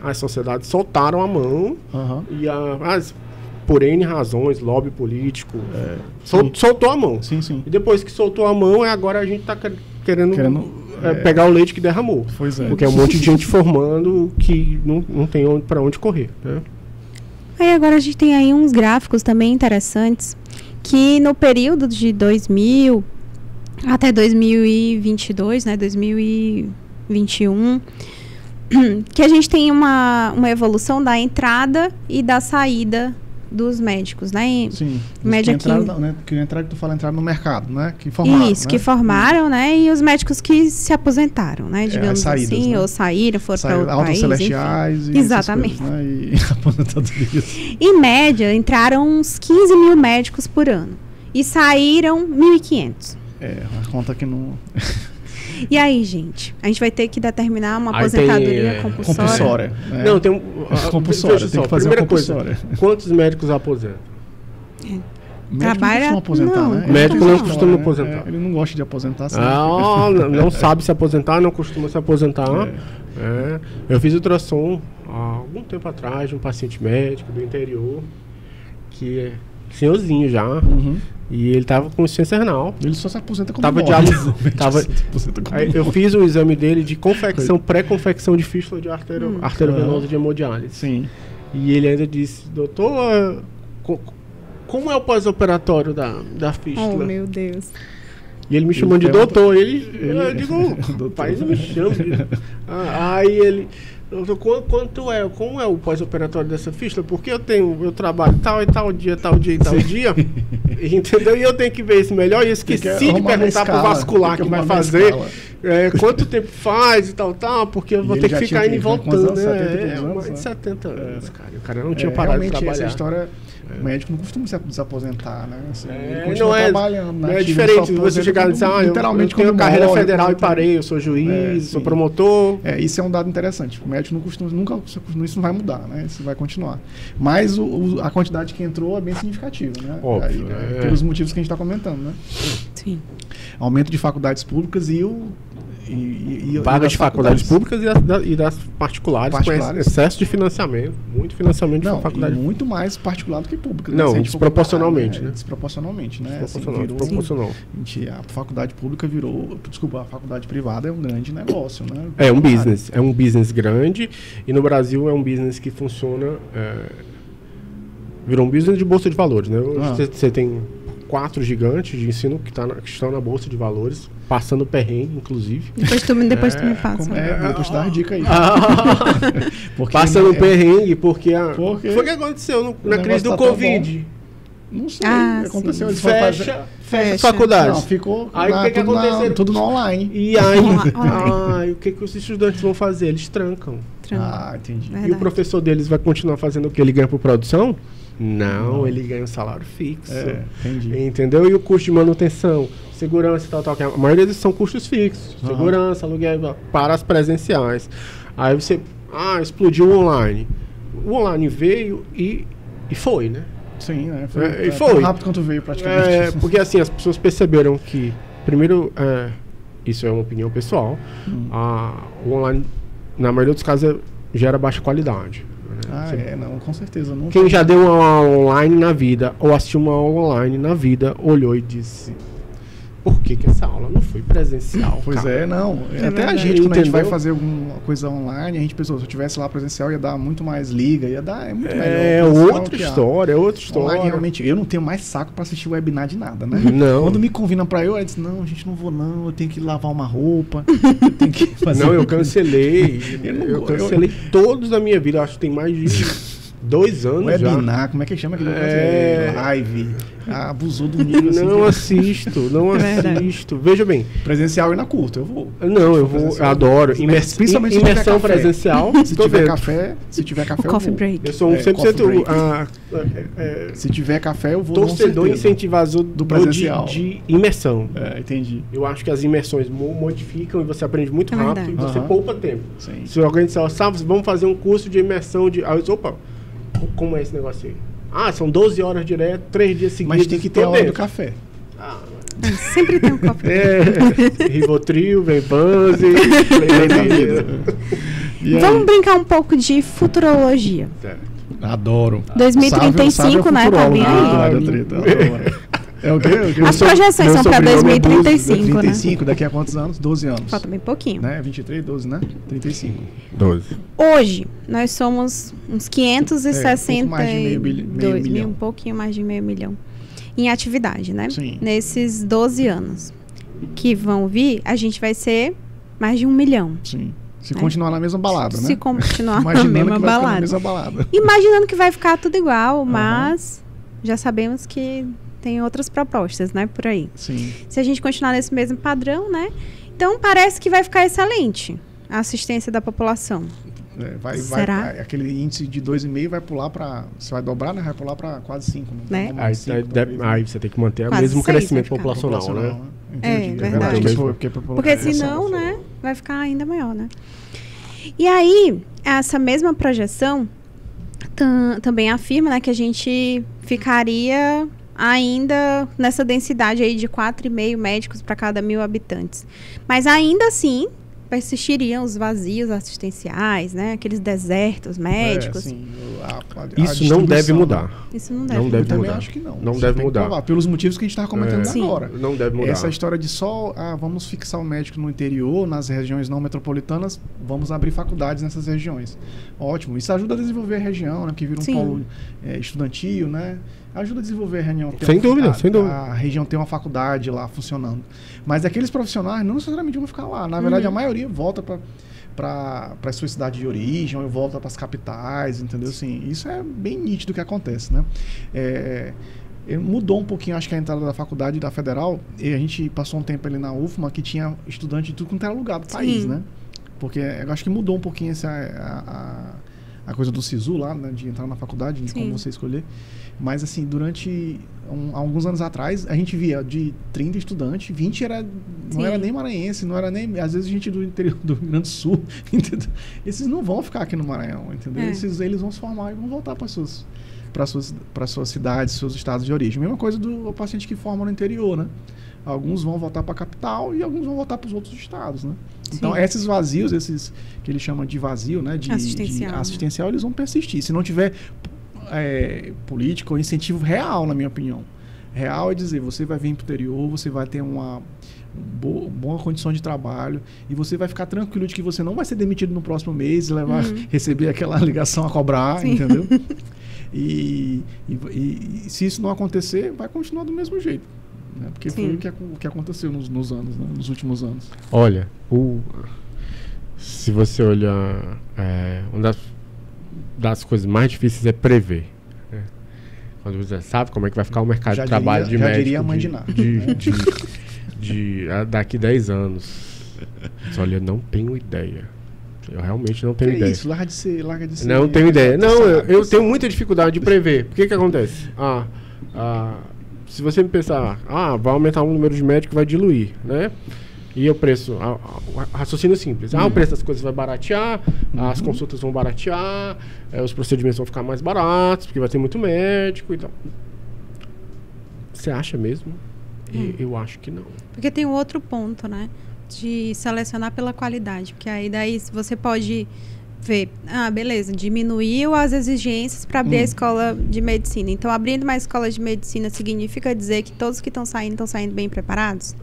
As sociedades soltaram a mão e por N razões, lobby político, soltou a mão. Sim. E depois que soltou a mão, agora a gente está querendo pegar o leite que derramou. Porque é um monte de gente formando que não tem para onde correr. Né? Aí agora a gente tem aí uns gráficos também interessantes, que no período de 2000 até 2022, né, 2021, que a gente tem uma evolução da entrada e da saída dos médicos, né? Sim. Média que entraram, tu fala entrar no mercado, né? Que formaram. Isso, que formaram, né? E os médicos que se aposentaram, né? Digamos saídas, assim, né? Ou saíram, foram para outro país. Celestiais e exatamente. Coisas, né? E aposentadorias. Em média, entraram uns 15 mil médicos por ano. E saíram 1.500. A conta que não... E aí, gente? A gente vai ter que determinar uma aposentadoria compulsória. Não, tem compulsória, tem que fazer uma compulsória. Quantos médicos aposentam? Trabalha... Não aposentar, não, né? Médico não costuma aposentar. Ele não gosta de aposentar. Não sabe se aposentar, não costuma se aposentar. Eu fiz ultrassom há algum tempo atrás de um paciente médico do interior, que é senhorzinho já. E ele tava com insuficiência renal. Ele só se aposenta como Eu fiz o exame dele de pré-confecção de fístula de arteriovenosa de hemodiálise. Sim. E ele ainda disse, doutor, como é o pós-operatório da fístula? Oh, meu Deus. E ele me chamando de doutor. Eu digo, pai, não me chama. Aí ele... Como é o pós-operatório dessa fístula? Porque eu trabalho tal e tal dia, entendeu? E eu tenho que ver isso melhor. E eu esqueci de perguntar pro vascular que vai fazer quanto tempo faz e tal, porque eu vou ter que ficar indo e voltando. 70 anos, cara. O cara não tinha parado de trabalhar. Essa história, o médico não costuma se desaposentar, né? Assim, ele continua trabalhando. Não é diferente de você chegar e dizer, eu tenho carreira federal e parei, eu sou juiz, sou promotor. Isso é um dado interessante. O médico não costuma, isso não vai mudar, né? Isso vai continuar. Mas a quantidade que entrou é bem significativa, né? Óbvio. Pelos motivos que a gente está comentando, né? Sim. Aumento de faculdades públicas vagas de faculdades públicas e das particulares. Com excesso de financiamento, muito financiamento de faculdade. Muito mais particular do que pública. Não, desproporcionalmente, né? Desproporcionalmente, né? Proporcional. A faculdade pública a faculdade privada é um grande negócio, né? É um business grande, e no Brasil é um business que funciona, virou um business de bolsa de valores, né? Você tem 4 gigantes de ensino que estão na bolsa de valores, passando perrengue, inclusive. Depois tu me passa. Depois dá a dica aí. Passando perrengue, porque foi o que aconteceu na crise do Covid. Não sei, aconteceu. Eles fecha faculdades. Não, ficou aí o que aconteceu? Tudo no online. E aí, o que os estudantes vão fazer? Eles trancam. Entendi. Verdade. E o professor deles vai continuar fazendo o que? Ele ganha por produção? Não, ele ganha um salário fixo. Entendi. Entendeu? E o custo de manutenção, segurança e tal, que a maioria deles são custos fixos. Segurança, aluguel, para as presenciais. Aí você, explodiu o online. O online veio e foi, né? Sim, né? Foi tão rápido quanto veio, praticamente. Porque assim, as pessoas perceberam que, primeiro, isso é uma opinião pessoal, o online, na maioria dos casos, gera baixa qualidade. Não, com certeza. Quem já deu uma aula online na vida, ou assistiu uma aula online na vida, olhou e disse: por que essa aula não foi presencial? Pois cara? Até a gente, quando a gente vai fazer alguma coisa online, a gente pensou, se eu tivesse lá presencial, ia dar muito mais liga, ia dar muito melhor. É outra história. Online, realmente, eu não tenho mais saco pra assistir webinar de nada, né? Não. Quando me convidam pra eu disse, não, gente, não vou não, eu tenho que lavar uma roupa, eu tenho que fazer... Não, eu cancelei. eu cancelei todos da minha vida, acho que tem mais de 2 anos webinar, já. Como é que chama aquele negócio? Live. Abusou do nível assim. Não assisto. Veja bem. Presencial eu ainda curto, eu vou. Não, eu vou, eu adoro. Principalmente imersão presencial. Se tiver café, o coffee break. Eu sou 100% se tiver café, eu vou. Torcedor incentivador do presencial. De imersão. Entendi. Eu acho que as imersões modificam e você aprende muito rápido e você poupa tempo. Sim. Se alguém disser, vamos fazer um curso de imersão de... Aí eu disse, como é esse negócio aí? São 12 horas direto, 3 dias seguidos. Mas tem que ter a hora do café. Sempre tem um café. Rivotril, Venvanse. Vamos brincar um pouco de futurologia. Adoro. 2035, né? Tá bem aí. É o quê? As projeções são para 2035, né? 35, daqui a quantos anos? 12 anos. Falta bem pouquinho. Né? 23, 12, né? 35. 12. Hoje, nós somos uns 562 mil, um pouquinho mais de meio milhão em atividade, né? Sim. Nesses 12 anos que vão vir, a gente vai ser mais de 1 milhão. Sim. Se continuar na mesma balada, né? Se continuar na mesma balada. Imaginando que vai ficar tudo igual, mas já sabemos que tem outras propostas, né, por aí. Sim. Se a gente continuar nesse mesmo padrão, né? Então parece que vai ficar excelente a assistência da população. Será? Aquele índice de 2,5 vai pular para... Você vai dobrar, né? Vai pular para quase 5. Né? Aí você tem que manter o quase mesmo crescimento populacional, né? Entendi. Verdade. Porque senão, né, vai ficar ainda maior, né? E aí, essa mesma projeção também afirma, né, que a gente ficaria ainda nessa densidade aí de 4,5 médicos para cada 1.000 habitantes. Mas ainda assim, persistiriam os vazios assistenciais, né? Aqueles desertos médicos. Isso não deve mudar. Isso não deve mudar. Eu também acho que não. Não deve mudar. Pelos motivos que a gente estava comentando agora. Não deve mudar. Essa história de vamos fixar o médico no interior, nas regiões não metropolitanas, vamos abrir faculdades nessas regiões. Ótimo. Isso ajuda a desenvolver a região, né? Que vira um polo estudantil, né? Ajuda a desenvolver a região. Sem dúvida, sem dúvida. A região tem uma faculdade lá funcionando. Mas aqueles profissionais não necessariamente vão ficar lá. Na verdade, a maioria volta para a sua cidade de origem, ou volta para as capitais, entendeu? Assim, isso é bem nítido que acontece, né? Mudou um pouquinho, acho que a entrada da faculdade da Federal, e a gente passou um tempo ali na UFMA que tinha estudante de tudo quanto era lugar do país, né? Porque eu acho que mudou um pouquinho a coisa do SISU lá, né, de entrar na faculdade, de como você escolher. Mas, assim, durante alguns anos atrás, a gente via de 30 estudantes, 20 não era nem maranhense, não era nem, às vezes, gente do interior do Rio Grande do Sul, entendeu? Esses não vão ficar aqui no Maranhão, entendeu? Eles vão se formar e vão voltar para suas cidades, seus estados de origem. Mesma coisa do paciente que forma no interior, né? Alguns vão voltar para a capital e alguns vão voltar para os outros estados, né? Então, esses vazios, esses que ele chama de vazio, né? De assistencial, eles vão persistir. Se não tiver política ou incentivo real, na minha opinião. Real é dizer, você vai vir para o interior, você vai ter uma boa condição de trabalho e você vai ficar tranquilo de que você não vai ser demitido no próximo mês e receber aquela ligação a cobrar, entendeu? E se isso não acontecer, vai continuar do mesmo jeito. Né? Porque foi o que aconteceu nos anos, né? Nos últimos anos. Olha, se você olhar, uma das coisas mais difíceis é prever. Né? Quando você sabe como é que vai ficar o mercado de trabalho de médico. Diria a mãe de nada. Daqui 10 anos. Olha, não tenho ideia. Eu realmente não tenho ideia. Isso, larga de ser. Não tenho ideia. Não, eu tenho muita dificuldade de prever. Por que acontece? Se você me pensar, vai aumentar o número de médicos, vai diluir, né? E o preço, raciocínio simples. O preço das coisas vai baratear, as consultas vão baratear, os procedimentos vão ficar mais baratos, porque vai ter muito médico e tal. Você acha mesmo? Eu acho que não. Porque tem um outro ponto, né? De selecionar pela qualidade. Porque aí daí você pode ver, beleza, diminuiu as exigências para abrir a escola de medicina. Então, abrindo uma escola de medicina significa dizer que todos que estão saindo bem preparados?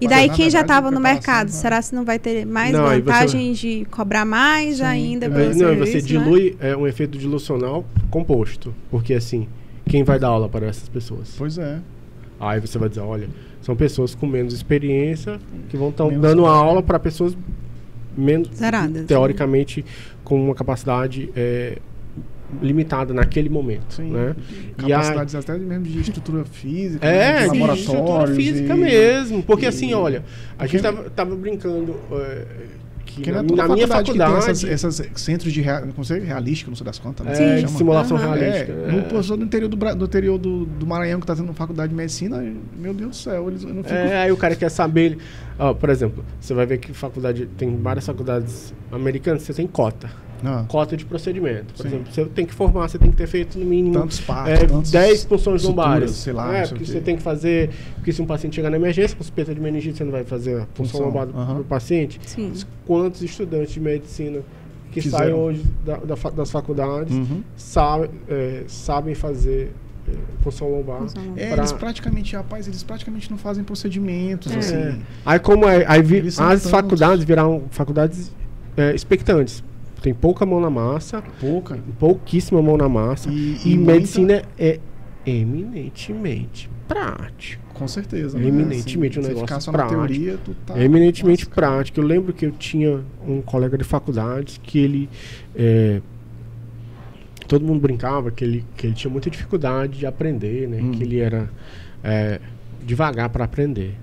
E daí quem já estava no mercado, será que não vai ter mais vantagem de cobrar mais ainda pelo serviço? Não, você dilui, um efeito dilucional composto. Porque assim, quem vai dar aula para essas pessoas? Pois é. Aí você vai dizer, olha, são pessoas com menos experiência que vão estar dando aula para pessoas menos, zeradas, teoricamente, com uma capacidade limitada naquele momento. Né? Capacidades até mesmo de estrutura física, de laboratórios. Estrutura física mesmo. Porque assim, olha, a gente tava brincando que na minha faculdade tem essas centros de realística, não sei das contas, né? Simulação realística. No professor do interior do Maranhão que está tendo faculdade de medicina, meu Deus do céu, eles não ficam... Aí o cara quer saber, por exemplo, você vai ver que tem várias faculdades americanas, você tem cota. Cota de procedimento. Por exemplo, você tem que formar, você tem que ter feito no mínimo tantos partos, 10 punções lombares. Sei lá, porque você tem que fazer. Porque se um paciente chegar na emergência com suspeita de meningite, você não vai fazer a punção lombar do paciente. Sim. Quantos estudantes de medicina que saem hoje das faculdades sabem fazer punção lombar? Eles praticamente não fazem procedimentos. Assim. Aí as faculdades viraram faculdades expectantes. Tem pouca mão na massa. Pouquíssima mão na massa. E medicina é eminentemente prático. Com certeza. Eminentemente um negócio só prático. Na teoria, eminentemente prático. Eu lembro que eu tinha um colega de faculdade que ele... todo mundo brincava que ele tinha muita dificuldade de aprender, né? Que ele era devagar para aprender.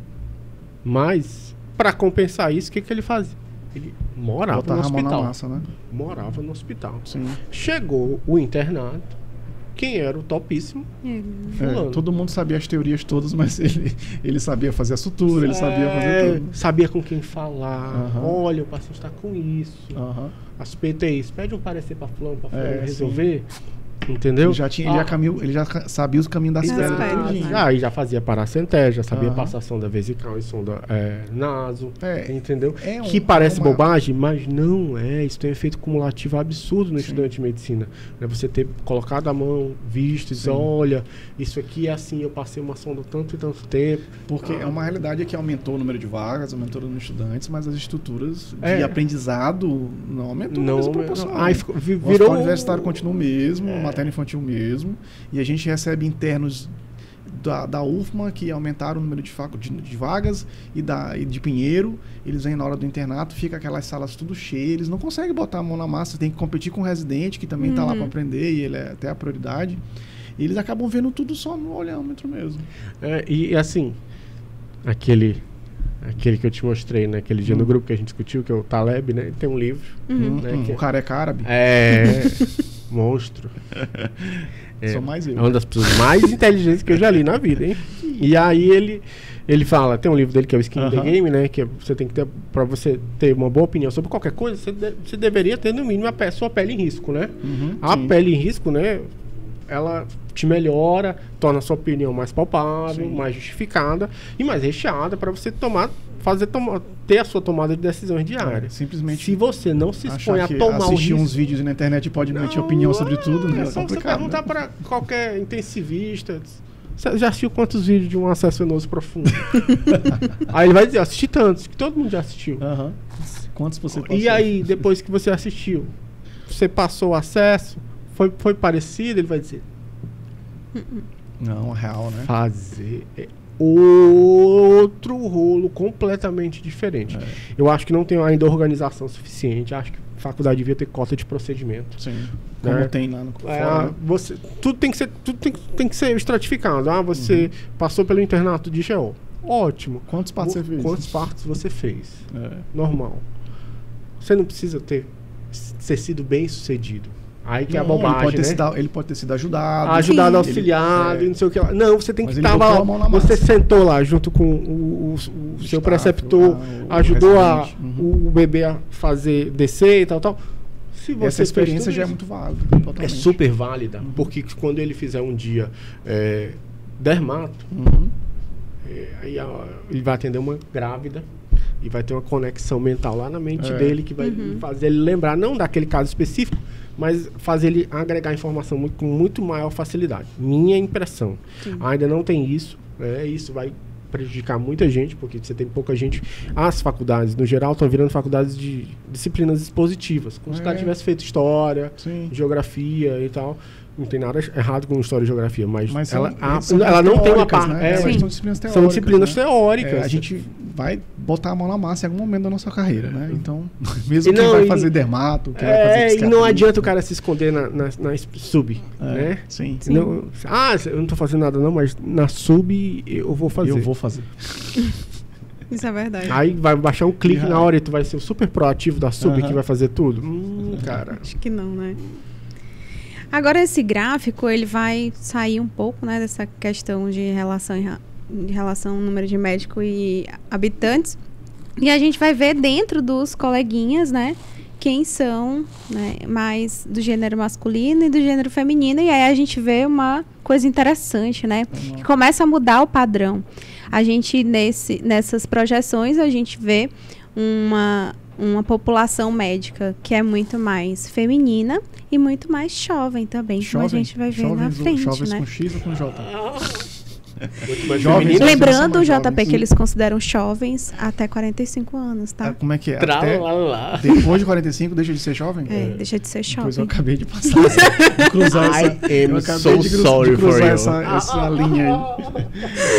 Mas, para compensar isso, o que ele fazia? Ele morava no hospital. Massa, né? Morava no hospital. Sim. Chegou o internato. Quem era o topíssimo? Todo mundo sabia as teorias todas, mas ele sabia fazer a sutura, ele sabia fazer tudo. Sabia com quem falar. Olha, o paciente está com isso. A suspeita é isso. Pede um parecer para fulano resolver. Entendeu? Ele já sabia os caminhos das pedras. Aí já fazia paracentese, já sabia passação da vesical e sonda naso. Entendeu? Que parece bobagem, mas não é. Isso tem um efeito cumulativo absurdo no estudante de medicina. Você ter colocado a mão, visto, diz, olha, isso aqui é assim, eu passei uma sonda tanto e tanto tempo. Porque é uma realidade que aumentou o número de vagas, aumentou o número de estudantes, mas as estruturas de aprendizado não aumentou na mesma proporção. Virou... O universitário continua o mesmo, materno-infantil mesmo. E a gente recebe internos da UFMA, que aumentaram o número de vagas, e de Pinheiro. Eles vêm na hora do internato, fica aquelas salas tudo cheias, eles não conseguem botar a mão na massa, tem que competir com o residente, que também está lá para aprender, e ele é até a prioridade. E eles acabam vendo tudo só no olhômetro mesmo. E assim, aquele que eu te mostrei, né? Aquele dia no grupo que a gente discutiu, que é o Taleb, né? Ele tem um livro. Né, o cara é árabe. Monstro. Sou mais eu. É uma das pessoas mais inteligentes que eu já li na vida, hein? E aí ele fala, tem um livro dele que é o Skin in the Game, né? Que você tem que ter, pra você ter uma boa opinião sobre qualquer coisa, você deveria ter no mínimo a sua pele em risco, né? A pele em risco, né? Ela te melhora, torna a sua opinião mais palpável, mais justificada e mais recheada para você ter a sua tomada de decisões diárias. Simplesmente. Se você não se expõe a tomar o risco... Assistir uns vídeos na internet e pode emitir opinião sobre tudo, né? É só você perguntar para qualquer intensivista. Você já assistiu quantos vídeos de um acesso venoso profundo? Aí ele vai dizer, assisti tantos, que todo mundo já assistiu. Quantos você passou? E aí, depois que você assistiu, você passou o acesso, foi parecido, ele vai dizer... Não, real, né? Fazer outro rolo completamente diferente. Eu acho que não tem ainda organização suficiente. Acho que a faculdade devia ter cota de procedimento. Sim. Como tem lá no fora. Tudo tem que ser estratificado. Você passou pelo internato de GO. Ótimo. Quantos partos você fez? Quantos partos você fez? Normal. Você não precisa ser sido bem sucedido. Aí que é a bobagem, ele pode ter sido ajudado. Auxiliado, não sei o que lá. Não, você tem que estar lá. Você sentou lá junto com o seu preceptor, ajudou o bebê a fazer descer e tal. Se você essa experiência já é muito válida. É super válida, porque quando ele fizer um dia dermato, aí ele vai atender uma grávida e vai ter uma conexão mental lá na mente dele que vai fazer ele lembrar, não daquele caso específico, mas fazer ele agregar informação com muito maior facilidade. Minha impressão. Ainda não tem isso. Isso vai prejudicar muita gente, porque você tem pouca gente. As faculdades, no geral, estão virando faculdades de disciplinas expositivas. Como se o cara tivesse feito história, geografia e tal. Não tem nada errado com história e geografia, mas ela não tem uma parte. Né? São disciplinas teóricas. São disciplinas teóricas. A gente vai botar a mão na massa em algum momento da nossa carreira, né? Então, mesmo quem vai fazer dermato, quem vai fazer psiquiatria. E não adianta o cara se esconder na sub, né? Sim. Não, eu não tô fazendo nada não, mas na sub eu vou fazer. Eu vou fazer. Isso é verdade. Aí vai baixar um clique na hora e tu vai ser o super proativo da sub que vai fazer tudo. Cara. Acho que não, né? Agora esse gráfico, ele vai sair um pouco, né, dessa questão de relação número de médico e habitantes. E a gente vai ver dentro dos coleguinhas, né, quem são, né, mais do gênero masculino e do gênero feminino. E aí a gente vê uma coisa interessante, né, que começa a mudar o padrão. A gente, nessas projeções, a gente vê uma população médica que é muito mais feminina e muito mais jovem também, como a gente vai ver na frente, jovens né? Com X ou com J? Jovens, lembrando, JP, que eles consideram jovens até 45 anos, tá? Como é que é? Depois de 45 deixa de ser jovem? Deixa de ser jovem. Pois eu acabei de passar de cruzar essa linha aí.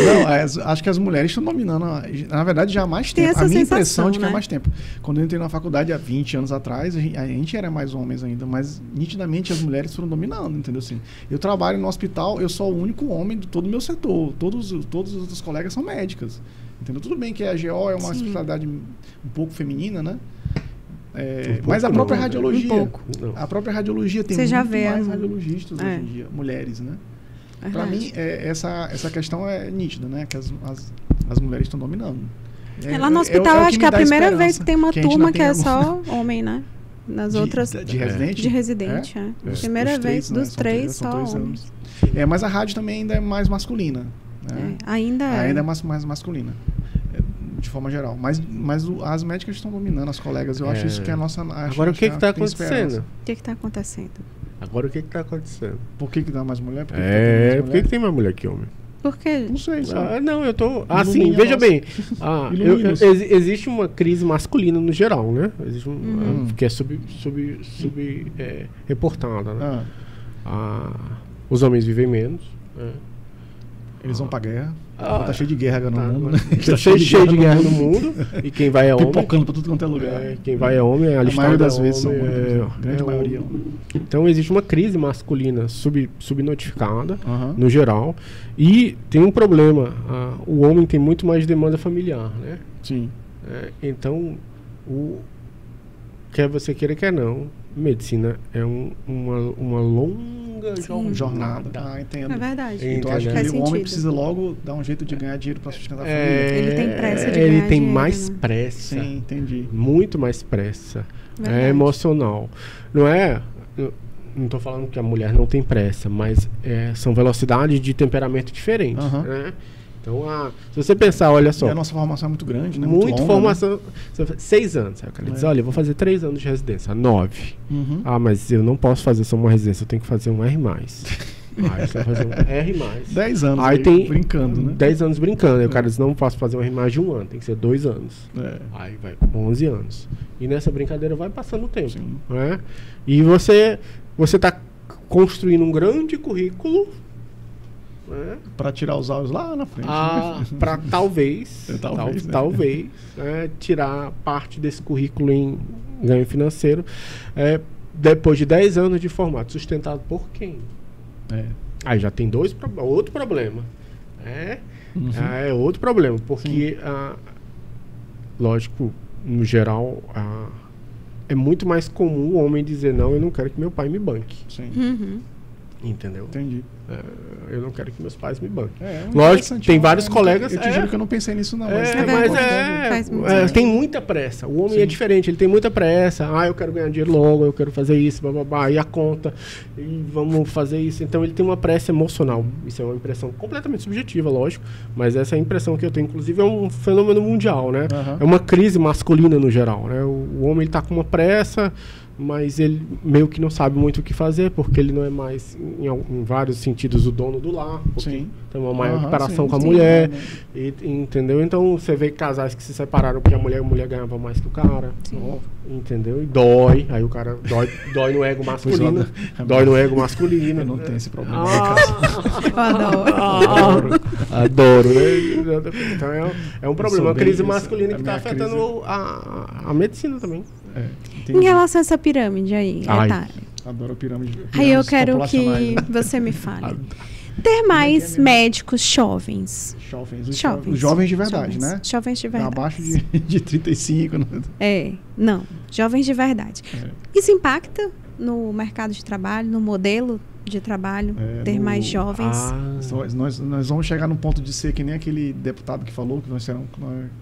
Não, acho que as mulheres estão dominando. Na verdade, já há mais tempo. A minha impressão de que há mais tempo. Quando eu entrei na faculdade há 20 anos atrás, a gente era mais homens ainda, mas nitidamente as mulheres foram dominando, entendeu? Assim, eu trabalho no hospital, eu sou o único homem de todo o meu setor. Todos os outros colegas são médicas. Entendeu? Tudo bem que a GO é uma especialidade um pouco feminina, né? Mas a própria radiologia. A própria radiologia tem muito mais radiologistas hoje em dia, mulheres, né? Para mim, essa questão é nítida, né? Que as mulheres estão dominando. Lá no hospital, acho que é a primeira vez que tem uma turma que é só homem, né? Nas outras... De residente? De residente, Primeira vez dos três, só homens. Mas a rádio também ainda é mais masculina. Né? Ainda é mais masculina, de forma geral. Mas as médicas estão dominando as colegas. Eu acho isso que é a nossa... Agora o que está acontecendo? O que está acontecendo? Agora o que está acontecendo? Por que dá mais mulher? Por que tem mais mulher que homem? Por quê? Não sei. Não, eu tô... Assim, veja bem. Existe uma crise masculina no geral, né? Existe que é reportada, né? Os homens vivem menos. Eles vão pra guerra. Tá cheio de guerra no mundo, né? Tá cheio de guerra no mundo. E quem vai é homem. Pipocando pra tudo quanto é lugar. Quem vai é homem. A maioria das vezes são grande maioria. Então existe uma crise masculina subnotificada, no geral. E tem um problema. O homem tem muito mais demanda familiar, né? Sim. Então, quer você queira, quer não, medicina é uma longa jornada. Entendo. É verdade. Então acho que o homem precisa logo dar um jeito de ganhar dinheiro para sustentar a família. Ele tem pressa de ganhar Ele tem dinheiro, mais né? pressa. Sim, entendi. Muito mais pressa. Verdade. É emocional. Não é... Não estou falando que a mulher não tem pressa, mas são velocidades de temperamento diferentes, né? Então, se você pensar, olha só... E a nossa formação é muito grande, né? Muito longa, formação. Né? 6 anos. Aí o cara diz, olha, eu vou fazer 3 anos de residência. 9. Mas eu não posso fazer só uma residência, eu tenho que fazer um R+. Aí você vai fazer um R+. 10 anos aí tem brincando, né? 10 anos brincando. Aí o cara diz, não posso fazer um R+ de 1 ano, tem que ser 2 anos. Aí vai 11 anos. E nessa brincadeira vai passando o tempo. Né? E você está construindo um grande currículo, né? Para tirar os olhos lá na frente. Para talvez tirar parte desse currículo em ganho financeiro, depois de 10 anos de formato, sustentado por quem? Aí já tem outro problema. É outro problema, porque lógico, no geral, é muito mais comum o homem dizer, não, eu não quero que meu pai me banque. Sim. Entendeu? Entendi. Eu não quero que meus pais me banquem. Lógico, tem vários colegas... Eu te juro que eu não pensei nisso não. Tem muita pressa. O homem é diferente, ele tem muita pressa. Eu quero ganhar dinheiro logo, eu quero fazer isso, bababá, e a conta, e vamos fazer isso. Então ele tem uma pressa emocional. Isso é uma impressão completamente subjetiva, lógico, mas essa é a impressão que eu tenho. Inclusive é um fenômeno mundial, né? É uma crise masculina no geral, né? O homem ele tá com uma pressa, mas ele meio que não sabe muito o que fazer, porque ele não é mais, em vários sentidos, o dono do lar, porque tem uma maior comparação com a mulher, entendeu? Então você vê casais que se separaram porque a mulher ganhava mais que o cara, entendeu? E dói, aí o cara dói no ego masculino, dói no ego masculino. Eu não tenho esse problema. Adoro, né? Então é um problema, uma crise masculina que está afetando a medicina também. Em relação a essa pirâmide aí, adoro a pirâmide. Aí eu quero que você me fale. Ter mais médicos jovens. Os jovens de verdade, né? Jovens de verdade. Abaixo de 35. Não. Jovens de verdade. Isso impacta no mercado de trabalho, no modelo de trabalho, ter mais jovens? Nós vamos chegar no ponto de ser que nem aquele deputado que falou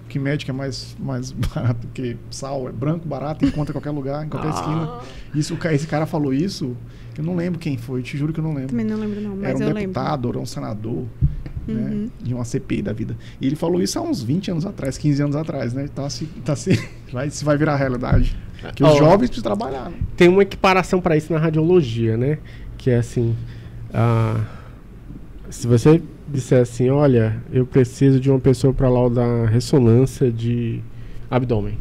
que médico é mais barato que sal, é branco, barato, encontra em qualquer lugar, em qualquer esquina. Esse cara falou isso, eu não lembro quem foi, te juro que eu não lembro. Também não lembro não, mas eu lembro. Era um deputado, era um senador, né, de uma CPI da vida. E ele falou isso há uns 20 anos atrás, 15 anos atrás, né? Vai virar realidade. Que os jovens precisam trabalhar. Né? Tem uma equiparação para isso na radiologia, né? Que é assim, se você disser assim, olha, eu preciso de uma pessoa para laudar ressonância de abdômen.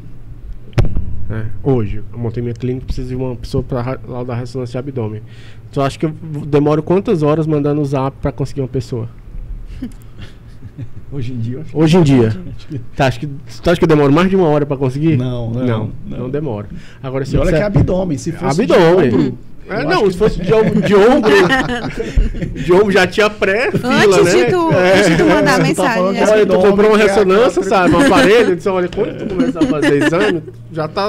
Hoje, eu montei minha clínica, preciso de uma pessoa para laudar ressonância de abdômen. Tu acha que eu demoro quantas horas mandando o zap para conseguir uma pessoa? Hoje em dia. Tu acha que eu demoro mais de 1 hora para conseguir? Não demora. Agora, se olha que é abdômen, se fosse abdômen. Se fosse de ombro, de ombro já tinha pré-fila, antes de tu mandar a mensagem. Olha, tu comprou uma ressonância, sabe? Um aparelho, disse, olha, quando tu começar a fazer exame,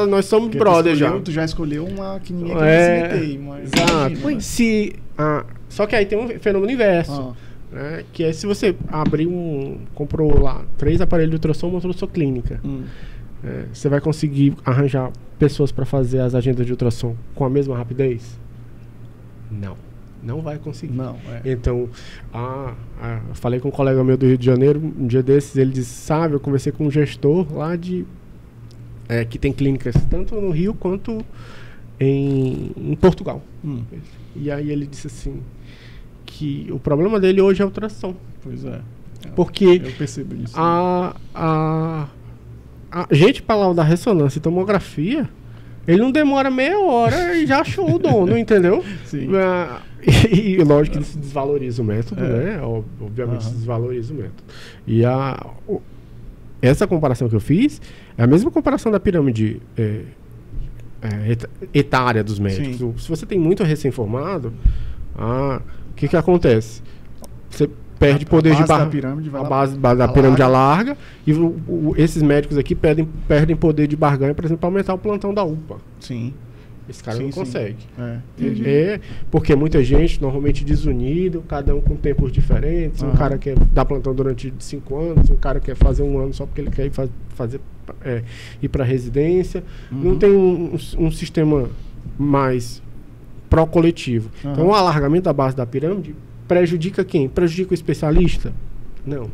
nós somos brother já. Tu já escolheu uma que ninguém quer se meter. Exato. Só que aí tem um fenômeno inverso. Que é se você comprou lá 3 aparelhos de ultrassom, montou sua clínica. Você vai conseguir arranjar pessoas para fazer as agendas de ultrassom com a mesma rapidez? Não vai conseguir. Então, eu falei com um colega meu do Rio de Janeiro, um dia desses, ele disse, eu conversei com um gestor lá que tem clínicas tanto no Rio quanto em Portugal. E aí ele disse assim, que o problema dele hoje é a ultrassom. Pois é. Porque eu percebo isso. A gente para laudar ressonância e tomografia, ele não demora meia hora e já achou o dono, entendeu? Sim. E lógico que se desvaloriza o método, né? Obviamente se desvaloriza o método. E essa comparação que eu fiz é a mesma comparação da pirâmide etária dos médicos. Sim. Se você tem muito recém-formado, o que acontece? Você perde poder de barganha. A base da pirâmide alarga e esses médicos aqui perdem poder de barganha, por exemplo, para aumentar o plantão da UPA. Sim. Esse cara não consegue. Porque muita gente, normalmente desunido, cada um com tempos diferentes. Um cara quer dar plantão durante 5 anos, um cara quer fazer 1 ano só porque ele quer ir para residência. Não tem um sistema mais pró-coletivo. Então, o alargamento da base da pirâmide prejudica quem? Prejudica o especialista? Não.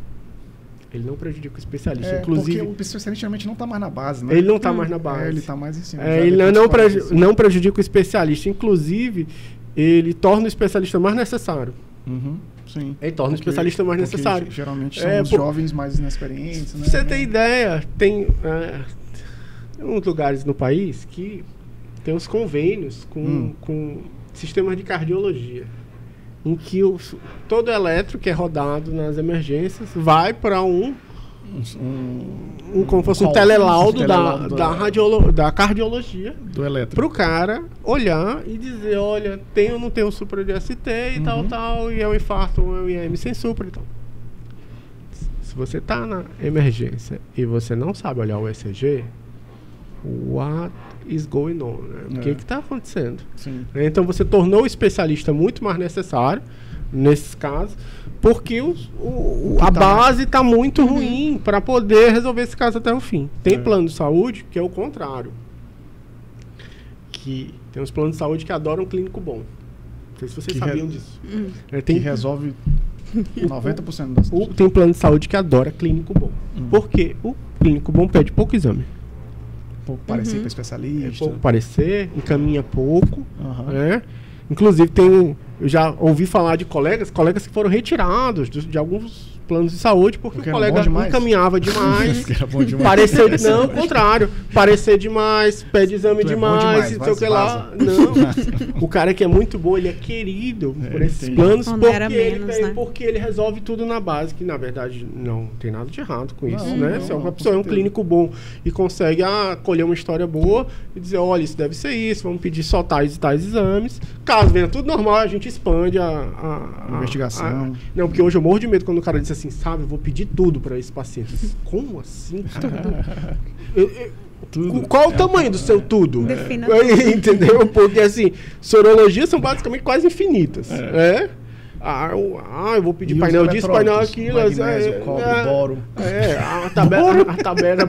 Ele não prejudica o especialista. Inclusive, porque o especialista realmente não está mais na base, né? Ele não está mais na base. Ele está mais em cima. Ele não prejudica o especialista. Inclusive, ele torna o especialista mais necessário. Sim. Ele torna o especialista mais necessário. Geralmente são os jovens mais inexperientes, né? Você tem ideia, tem uns lugares no país que tem uns convênios com sistemas de cardiologia, em que todo eletro que é rodado nas emergências vai para como fosse um telelaudo da cardiologia do eletro, para o cara olhar e dizer, olha, tem ou não tem um supra de ST e tal, e é um infarto ou é um IM sem supra e tal. Se você está na emergência e você não sabe olhar o ECG, what is going on? Né? O que está acontecendo? Sim. Então você tornou o especialista muito mais necessário nesses casos, porque a base está muito ruim para poder resolver esse caso até o fim. Tem plano de saúde que é o contrário. Que tem uns planos de saúde que adoram um clínico bom. Não sei se vocês sabiam disso. Que resolve 90% das coisas. Tem plano de saúde que adora clínico bom. Porque o clínico bom pede pouco exame. Pouco parecer para especialista. Pouco parecer, encaminha pouco. Né? Inclusive, eu já ouvi falar de colegas que foram retirados de alguns planos de saúde porque o colega encaminhava demais. Não, o contrário. Parecer demais, pede exame demais, não sei o que lá. Não. O cara que é muito bom, ele é querido por esses planos porque ele resolve tudo na base, que na verdade não tem nada de errado com isso, né? Se uma pessoa é um clínico bom e consegue colher uma história boa e dizer, olha, isso deve ser isso, vamos pedir só tais e tais exames. Caso venha tudo normal, a gente expande a investigação. Não, porque hoje eu morro de medo quando o cara diz assim, sabe, eu vou pedir tudo para esse paciente. Como assim? Tudo? Qual o tamanho do seu tudo? Defina entendeu? Porque assim, sorologias são basicamente quase infinitas. Eu vou pedir painel disso, painel aquilo. Magnésio, cobre, boro. A tabela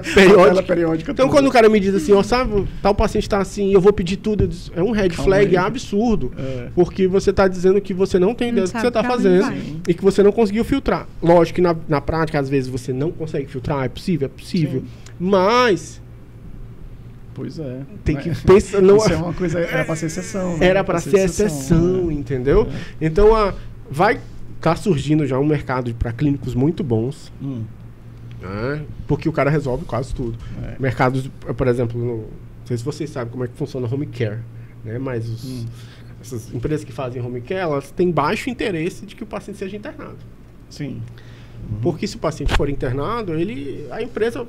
periódica. Então, quando o cara me diz assim, sabe, tal paciente está assim, eu vou pedir tudo, é um red flag absurdo. Porque você está dizendo que você não tem ideia do que você está fazendo e que você não conseguiu filtrar. Lógico que na prática, às vezes, você não consegue filtrar, é possível. Sim. Mas... Pois é. Tem que pensar... Não, isso é uma coisa... Era para ser exceção. Né? Era para ser exceção, entendeu? Então, vai estar surgindo já um mercado para clínicos muito bons, porque o cara resolve quase tudo. Mercados, por exemplo, não sei se vocês sabem como é que funciona home care, né? Mas essas empresas que fazem home care, elas têm baixo interesse de que o paciente seja internado. Sim. Porque se o paciente for internado, a empresa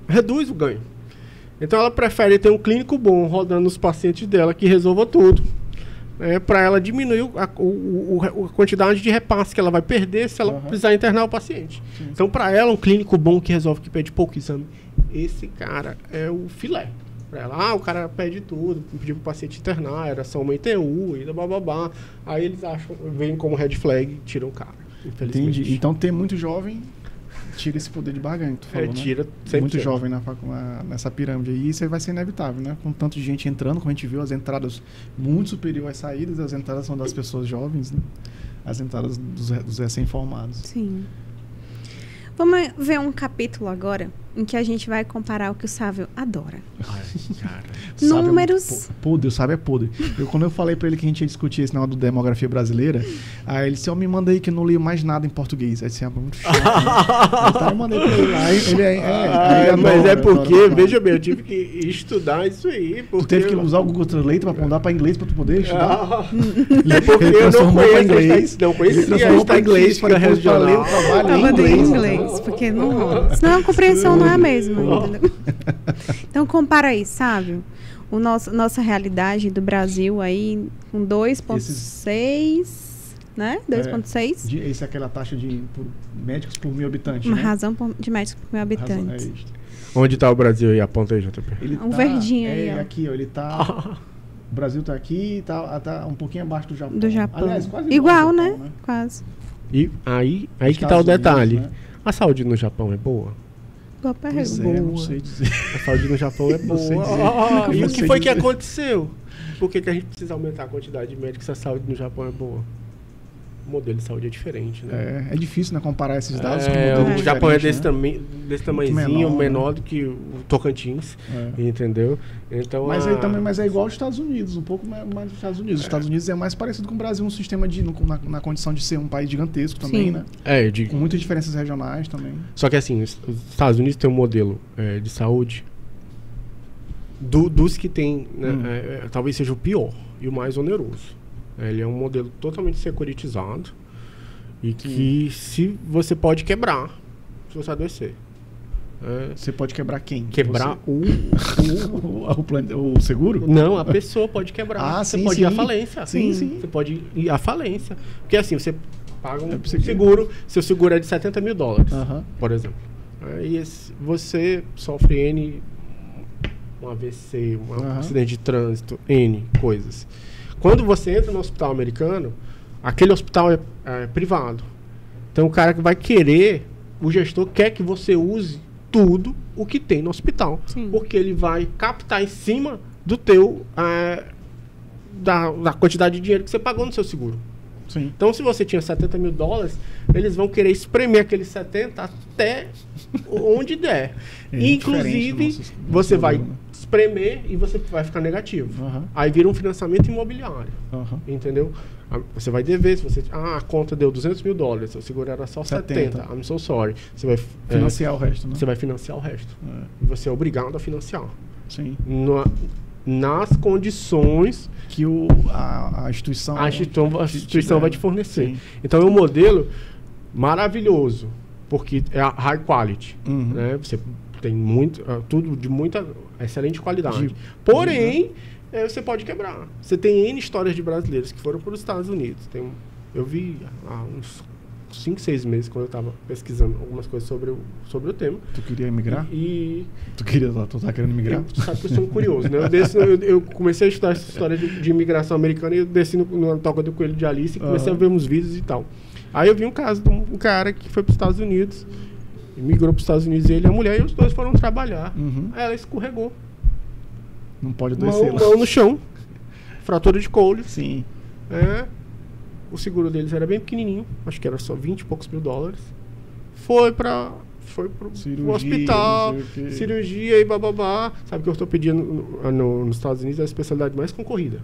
reduz o ganho. Então ela prefere ter um clínico bom rodando os pacientes dela que resolva tudo. Para ela diminuir a quantidade de repasse que ela vai perder se ela precisar internar o paciente. Sim. Então, para ela, um clínico bom que resolve, que pede pouco exame, esse cara é o filé. Para ela, o cara pede tudo, pediu para o paciente internar, era só uma ITU, e bababá. Aí eles veem como red flag e tiram o cara. Infelizmente. Entendi. Então, ter muito jovem tira esse poder de barganha que tu falou, tira né? Muito jovem nessa pirâmide aí, isso aí vai ser inevitável, né? Com tanto de gente entrando, como a gente viu, as entradas muito superior às saídas, as entradas são das pessoas jovens, né? As entradas dos recém-formados. Sim. Vamos ver um capítulo agora em que a gente vai comparar o que o Sávio adora. Ai, cara. Números. Podre, o Sávio é podre. Quando eu falei pra ele que a gente ia discutir esse negócio do demografia brasileira, aí ele disse, me manda aí que eu não leio mais nada em português. Aí disse, muito chato. Então eu mandei pra ele lá. Ele mas é porque, veja bem, eu tive que estudar isso aí. Tu teve que usar o Google Translate pra mudar pra inglês pra tu poder estudar? É porque eu não conheço inglês. Não conhecia a pra inglês para regional. ler o trabalho em inglês, porque não, senão a compreensão não é a mesma, entendeu? Então compara aí, sabe? Nossa realidade do Brasil aí com 2,6, né? 2,6. Essa é aquela taxa de médicos por 1.000 habitantes, Uma né? razão de médicos por 1.000 habitantes. Onde está o Brasil aí? Aponta aí, JP. Um verdinho aí, ó. Aqui, ó. Ele tá... O Brasil tá aqui e tá um pouquinho abaixo do Japão. Do Japão. Aliás, quase igual, Japão, né? Quase. E aí que tá o detalhe. Unidos, né? A saúde no Japão é boa? Boa pergunta. Não sei dizer. A saúde no Japão é boa. E o que foi que aconteceu? Por que a gente precisa aumentar a quantidade de médicos se a saúde no Japão é boa? O modelo de saúde é diferente, né? É difícil, né, comparar esses dados com o Japão é desse tamanhozinho, menor do que o Tocantins, entendeu? Então, mas é igual aos Estados Unidos, um pouco mais dos Estados Unidos. Os Estados Unidos é mais parecido com o Brasil, um sistema na condição de ser um país gigantesco também, Sim. né? Com muitas diferenças regionais também. Só que assim, os Estados Unidos tem um modelo de saúde dos que tem, né, talvez seja o pior e o mais oneroso. Ele é um modelo totalmente securitizado e que se você pode quebrar se você adoecer. Você pode quebrar quem? Quebrar o seguro? Não, a pessoa pode quebrar. Você pode ir à falência. Sim. Você pode ir à falência. Porque assim, você paga um seguro, seu seguro é de $70 mil, por exemplo. Aí você sofre um AVC, um acidente de trânsito, N coisas. Quando você entra no hospital americano, aquele hospital é privado. Então o cara que vai querer, o gestor quer que você use tudo o que tem no hospital. Sim. Porque ele vai captar em cima do teu da quantidade de dinheiro que você pagou no seu seguro. Sim. Então se você tinha $70 mil, eles vão querer espremer aqueles 70 até onde der. Inclusive, você vai espremer e você vai ficar negativo. Aí vira um financiamento imobiliário. Entendeu? Você vai dever, se você... a conta deu $200 mil, seu seguro era só 70. I'm so sorry. Você vai financiar o resto, né? Você vai financiar o resto. E você é obrigado a financiar. Sim. Nas condições que a instituição vai te fornecer. Sim. Então é um modelo maravilhoso, porque é a high quality. Né? Você tem tudo de muita excelente qualidade. Porém, você pode quebrar. Você tem N histórias de brasileiros que foram para os Estados Unidos. Eu vi há uns 5, 6 meses, quando eu estava pesquisando algumas coisas sobre o tema. Tu queria emigrar? Tu tá querendo emigrar? Tu sabe que eu sou curioso, né? Eu comecei a estudar essa história de imigração americana e eu desci na Toca do Coelho de Alice e comecei a ver uns vídeos e tal. Aí eu vi um caso de um cara que foi para os Estados Unidos, migrou para os Estados Unidos, ele e a mulher, e os dois foram trabalhar. Aí ela escorregou. Não pode descer. Mão no chão. Fratura de couro. Sim. O seguro deles era bem pequenininho, acho que era só $20 e poucos mil. Foi pro hospital, cirurgia e bababá. Sabe que a ortopedia nos Estados Unidos é a especialidade mais concorrida.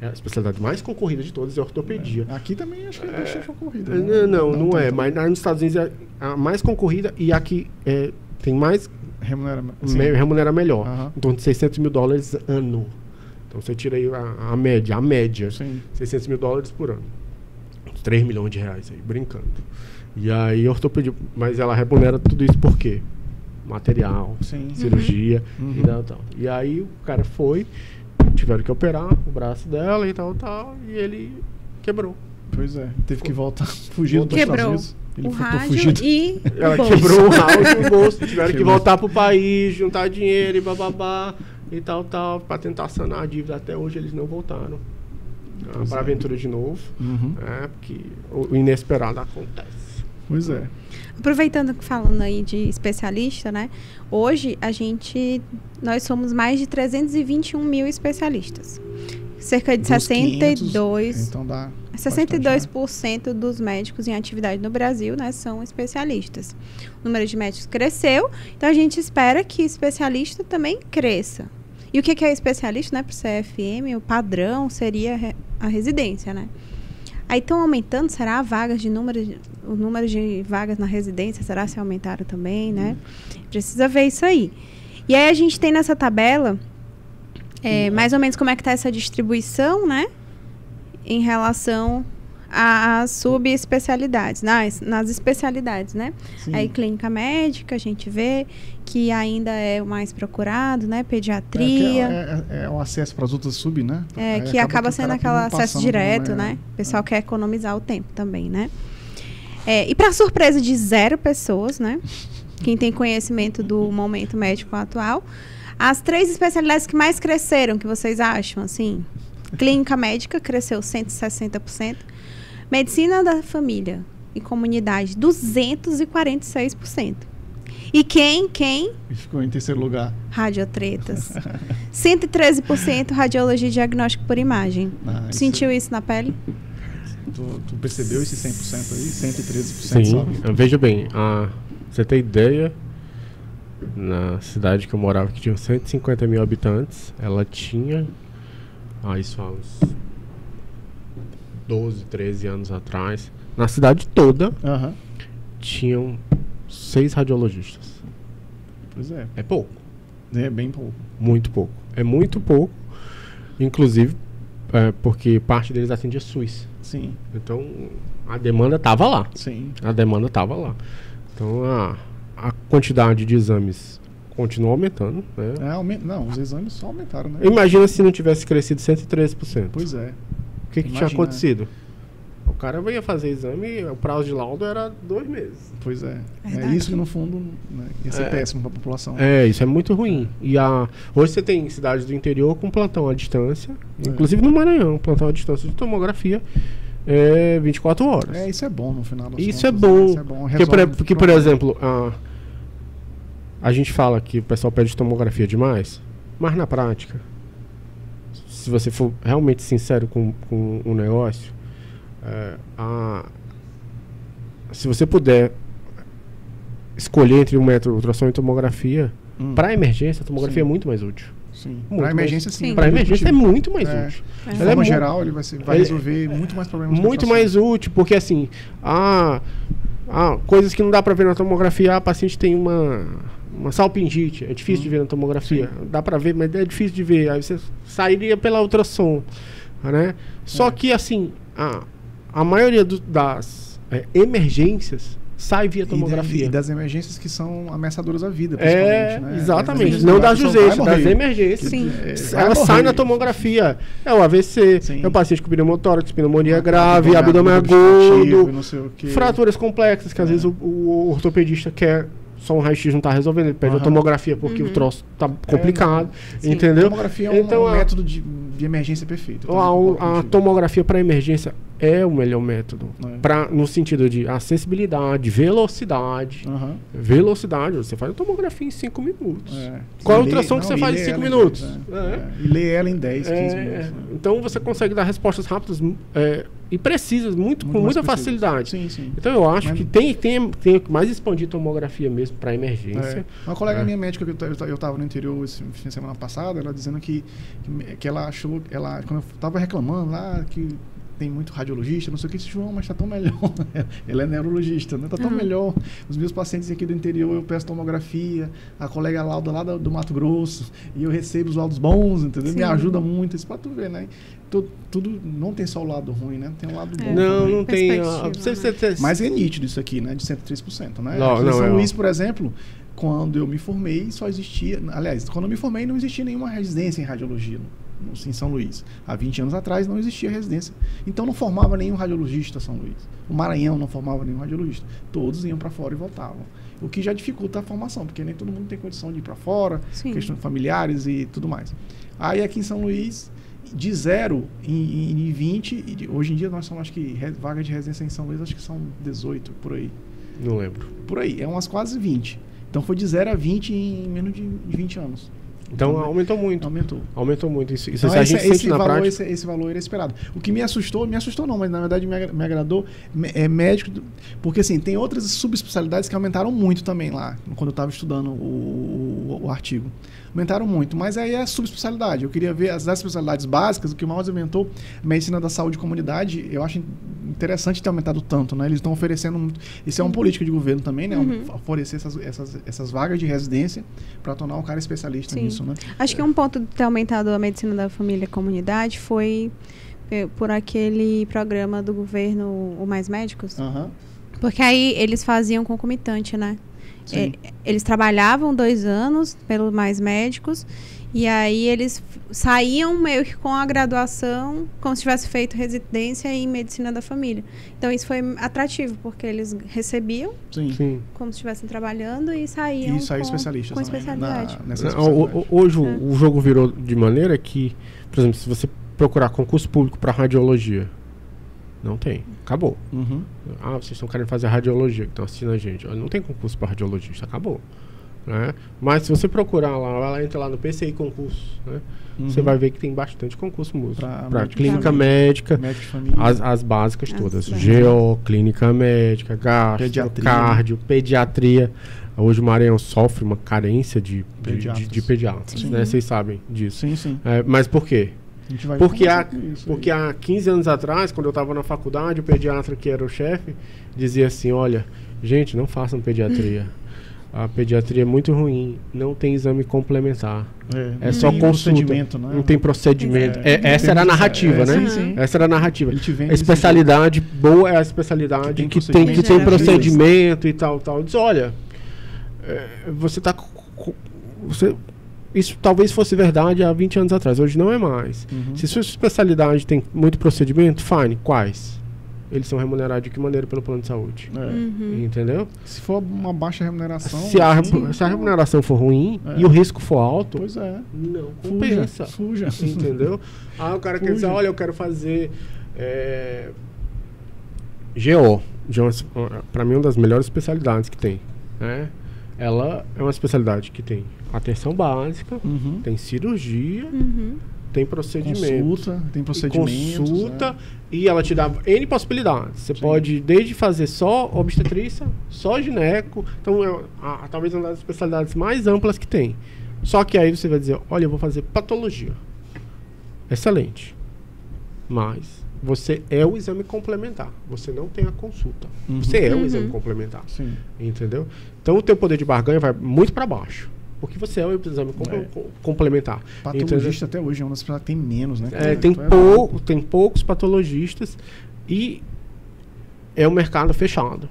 É a especialidade mais concorrida de todas, é a ortopedia. Aqui também acho que é bastante concorrida. Não é, mas nos Estados Unidos é a mais concorrida e aqui tem mais... Remunera melhor. Em torno de $600 mil ano. Então você tira aí a média. Sim. $600 mil por ano. R$3 milhões aí, brincando. E aí a ortopedia, mas ela remunera tudo isso por quê? Material, cirurgia e tal. E aí o cara tiveram que operar o braço dela e tal, e ele quebrou. Pois é, teve que voltar, fugir dos Estados Unidos. O rádio e ela quebrou o rádio e o bolso. Tiveram que voltar pro país, juntar dinheiro e bababá e tal, pra tentar sanar a dívida. Até hoje eles não voltaram para a aventura de novo. Porque o inesperado acontece. Pois é. Aproveitando que falando aí de especialista, né? Hoje nós somos mais de 321 mil especialistas. cerca de 62%. Então dá 62% dos médicos em atividade no Brasil, né, são especialistas. O número de médicos cresceu, então a gente espera que especialista também cresça. E o que é especialista, né, para o CFM? O padrão seria a residência, né? Aí estão aumentando, será o número de vagas na residência, será se aumentaram também, né? Precisa ver isso aí. E aí a gente tem nessa tabela mais ou menos como é que está essa distribuição, né? Em relação às subespecialidades, nas especialidades, né? Sim. Aí clínica médica, a gente vê que ainda é o mais procurado, né? Pediatria. É o acesso para as outras sub, né? Que acaba sendo aquele acesso direto, né? O pessoal quer economizar o tempo também, né? E para surpresa de 0 pessoas, né? Quem tem conhecimento do momento médico atual, as 3 especialidades que mais cresceram, que vocês acham, assim? Clínica médica cresceu 160%. Medicina da família e comunidade, 246%. E quem? Ficou em terceiro lugar. Radiotretas. 113% radiologia e diagnóstico por imagem. Sentiu isso na pele? Tu percebeu esse 100% aí? 113%? Sim, só? Veja bem, você tem ideia, na cidade que eu morava, que tinha 150 mil habitantes, ela tinha, isso há uns 12, 13 anos atrás, na cidade toda, tinham 6 radiologistas. Pois é. É pouco. É bem pouco. Muito pouco. É muito pouco, inclusive, porque parte deles atendia SUS. Sim. Então, a demanda estava lá. Sim. A demanda estava lá. Então, a quantidade de exames continua aumentando, né? Não, os exames só aumentaram, né? Imagina se não tivesse crescido 113%. Pois é. O que tinha acontecido? O cara ia fazer exame e o prazo de laudo era 2 meses. Pois é. Isso que, no fundo, né, ia ser péssimo para a população. Isso é muito ruim. E hoje você tem cidades do interior com plantão à distância, inclusive no Maranhão, plantão à distância de tomografia 24 horas. Isso é bom no final das Isso contas. é bom. Isso é bom. Porque, por exemplo, a gente fala que o pessoal pede tomografia demais, mas na prática, se você for realmente sincero com o negócio, se você puder escolher entre um método ultrassom e tomografia, para emergência, a tomografia é muito mais útil. Sim. Para emergência, sim. Para emergência é muito mais útil. De forma geral, ele vai resolver muito mais problemas. Muito mais útil, porque assim, coisas que não dá para ver na tomografia, a paciente tem uma salpingite, é difícil de ver na tomografia. Sim. Dá para ver, mas é difícil de ver. Aí você sairia pela ultrassom, né? Só que assim, a maioria das emergências sai via tomografia. E das emergências que são ameaçadoras à vida, principalmente, né? Exatamente. Não das urgências, das emergências. Sim. Ela sai na tomografia. É o AVC, é o paciente com pneumotórax, pneumonia grave, abdômen agudo, fraturas complexas, que às vezes o ortopedista quer só um raio-x não está resolvendo, ele pede a tomografia porque o troço está complicado, entendeu? A tomografia é um método de emergência perfeito. A tomografia para emergência é o melhor método, no sentido de acessibilidade, velocidade. Velocidade, você faz a tomografia em 5 minutos. Qual é a ultrassom que você faz em 5 minutos? E lê ela em 10, 15 minutos. Então você consegue dar respostas rápidas e precisas, com muita facilidade. Sim. Então eu acho que tem que mais expandir tomografia mesmo para emergência. Uma colega minha médica, que eu estava no interior fim de semana passada, ela dizendo que ela achou, quando eu estava reclamando lá, que tem muito radiologista, não sei o que, João, mas está tão melhor. Ela é neurologista, né? Está tão melhor. Os meus pacientes aqui do interior, eu peço tomografia, a colega lauda lá do Mato Grosso, e eu recebo os laudos bons, entendeu? Me ajuda muito. Isso para tu ver, né? Tudo não tem só o lado ruim, né? Tem um lado bom. Não tem. Mas é nítido isso aqui, né? De 103%, né? Não, São Luís, por exemplo, quando eu me formei, só existia... Aliás, quando eu me formei, não existia nenhuma residência em radiologia em São Luís. Há 20 anos atrás não existia residência. Então não formava nenhum radiologista São Luís. O Maranhão não formava nenhum radiologista. Todos iam para fora e voltavam. O que já dificulta a formação, porque nem todo mundo tem condição de ir para fora, questões familiares e tudo mais. Aí aqui em São Luís, de 0 em 20, hoje em dia nós somos, acho que, vaga de residência em São Luís, acho que são 18, por aí. Não lembro. Por aí, é umas quase 20. Então foi de 0 a 20 em menos de 20 anos. Então aumentou muito. Aumentou muito. Isso então, a gente sente na prática. Esse valor era esperado. O que me assustou não, mas na verdade me agradou, é médico, porque assim, tem outras subespecialidades que aumentaram muito também lá, quando eu estava estudando o artigo. Aumentaram muito, mas aí é a subespecialidade. Eu queria ver as especialidades básicas, o que mais aumentou, a medicina da saúde e comunidade, eu acho interessante ter aumentado tanto, né? Eles estão oferecendo muito. Isso é uma política de governo também, né? Oferecer essas vagas de residência para tornar o cara especialista nisso, né? Acho que um ponto de ter aumentado a medicina da família e comunidade foi por aquele programa do governo, o Mais Médicos. Porque aí eles faziam concomitante, né? Eles trabalhavam 2 anos pelo Mais Médicos e aí eles saíam meio que com a graduação como se tivesse feito residência em medicina da família. Então isso foi atrativo, porque eles recebiam como se estivessem trabalhando e saíam especialistas com especialidade. Hoje o jogo virou de maneira que, por exemplo, se você procurar concurso público para radiologia, não tem. Acabou. Vocês estão querendo fazer radiologia, que estão assistindo a gente. Não tem concurso para radiologista. Acabou. Né? Mas se você procurar lá, ela entra lá no PCI concurso, né? Você vai ver que tem bastante concurso para clínica médica, as básicas todas. GO, clínica médica, gastro, cardio, pediatria. Hoje o Maranhão sofre uma carência de pediatras. Né? Vocês sabem disso. Mas por quê? Porque há 15 anos atrás, quando eu estava na faculdade, o pediatra que era o chefe dizia assim: olha, gente, não façam pediatria. A pediatria é muito ruim, não tem exame complementar. É só consulta. Né? Não tem procedimento. Essa era a narrativa, né? Sim. Essa era a narrativa. A especialidade boa é a especialidade que tem procedimento e tal. Diz, olha, você está... Isso talvez fosse verdade há 20 anos atrás, hoje não é mais. Se sua especialidade tem muito procedimento, fine. Quais? Eles são remunerados de que maneira pelo plano de saúde? Entendeu? Se for uma baixa remuneração... Se a remuneração for ruim e o risco for alto... Pois é. Não compensa. Fuja. Entendeu? Cara quer dizer, olha, eu quero fazer... GO. Para mim, uma das melhores especialidades que tem. Né? Ela é uma especialidade que tem atenção básica, tem cirurgia, tem procedimentos. Tem procedimentos. Consulta, e ela te dá N possibilidades. Você pode, desde fazer só obstetrícia, só gineco. Então, talvez uma das especialidades mais amplas que tem. Só que aí você vai dizer, olha, eu vou fazer patologia. Excelente. Mas você é o exame complementar. Você não tem a consulta. Você é o exame complementar. Entendeu? Então, o teu poder de barganha vai muito para baixo. Porque você é o exame complementar. Patologista até hoje é uma das pessoas que tem menos, né? Tem poucos patologistas e é um mercado fechado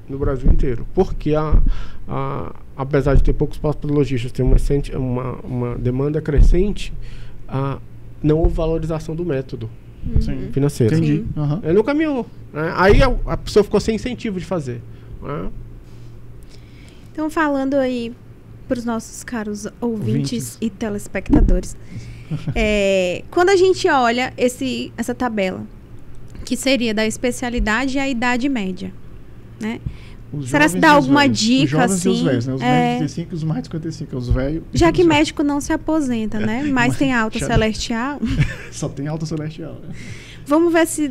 no Brasil inteiro. Porque apesar de ter poucos patologistas, tem uma demanda crescente, não houve valorização do método financeiro. Entendi. Ele não caminhou. Né? Aí a pessoa ficou sem incentivo de fazer. Né? Então, falando aí para os nossos caros ouvintes e telespectadores. Quando a gente olha essa tabela, que seria da especialidade e a idade média, né? Será que dá alguma dica, assim? Os velhos, né? Os médicos de 35 e os mais de 55, os velhos. Já que médico não se aposenta, né? Mas tem alta celestial. Só tem alta celestial, né? Vamos ver se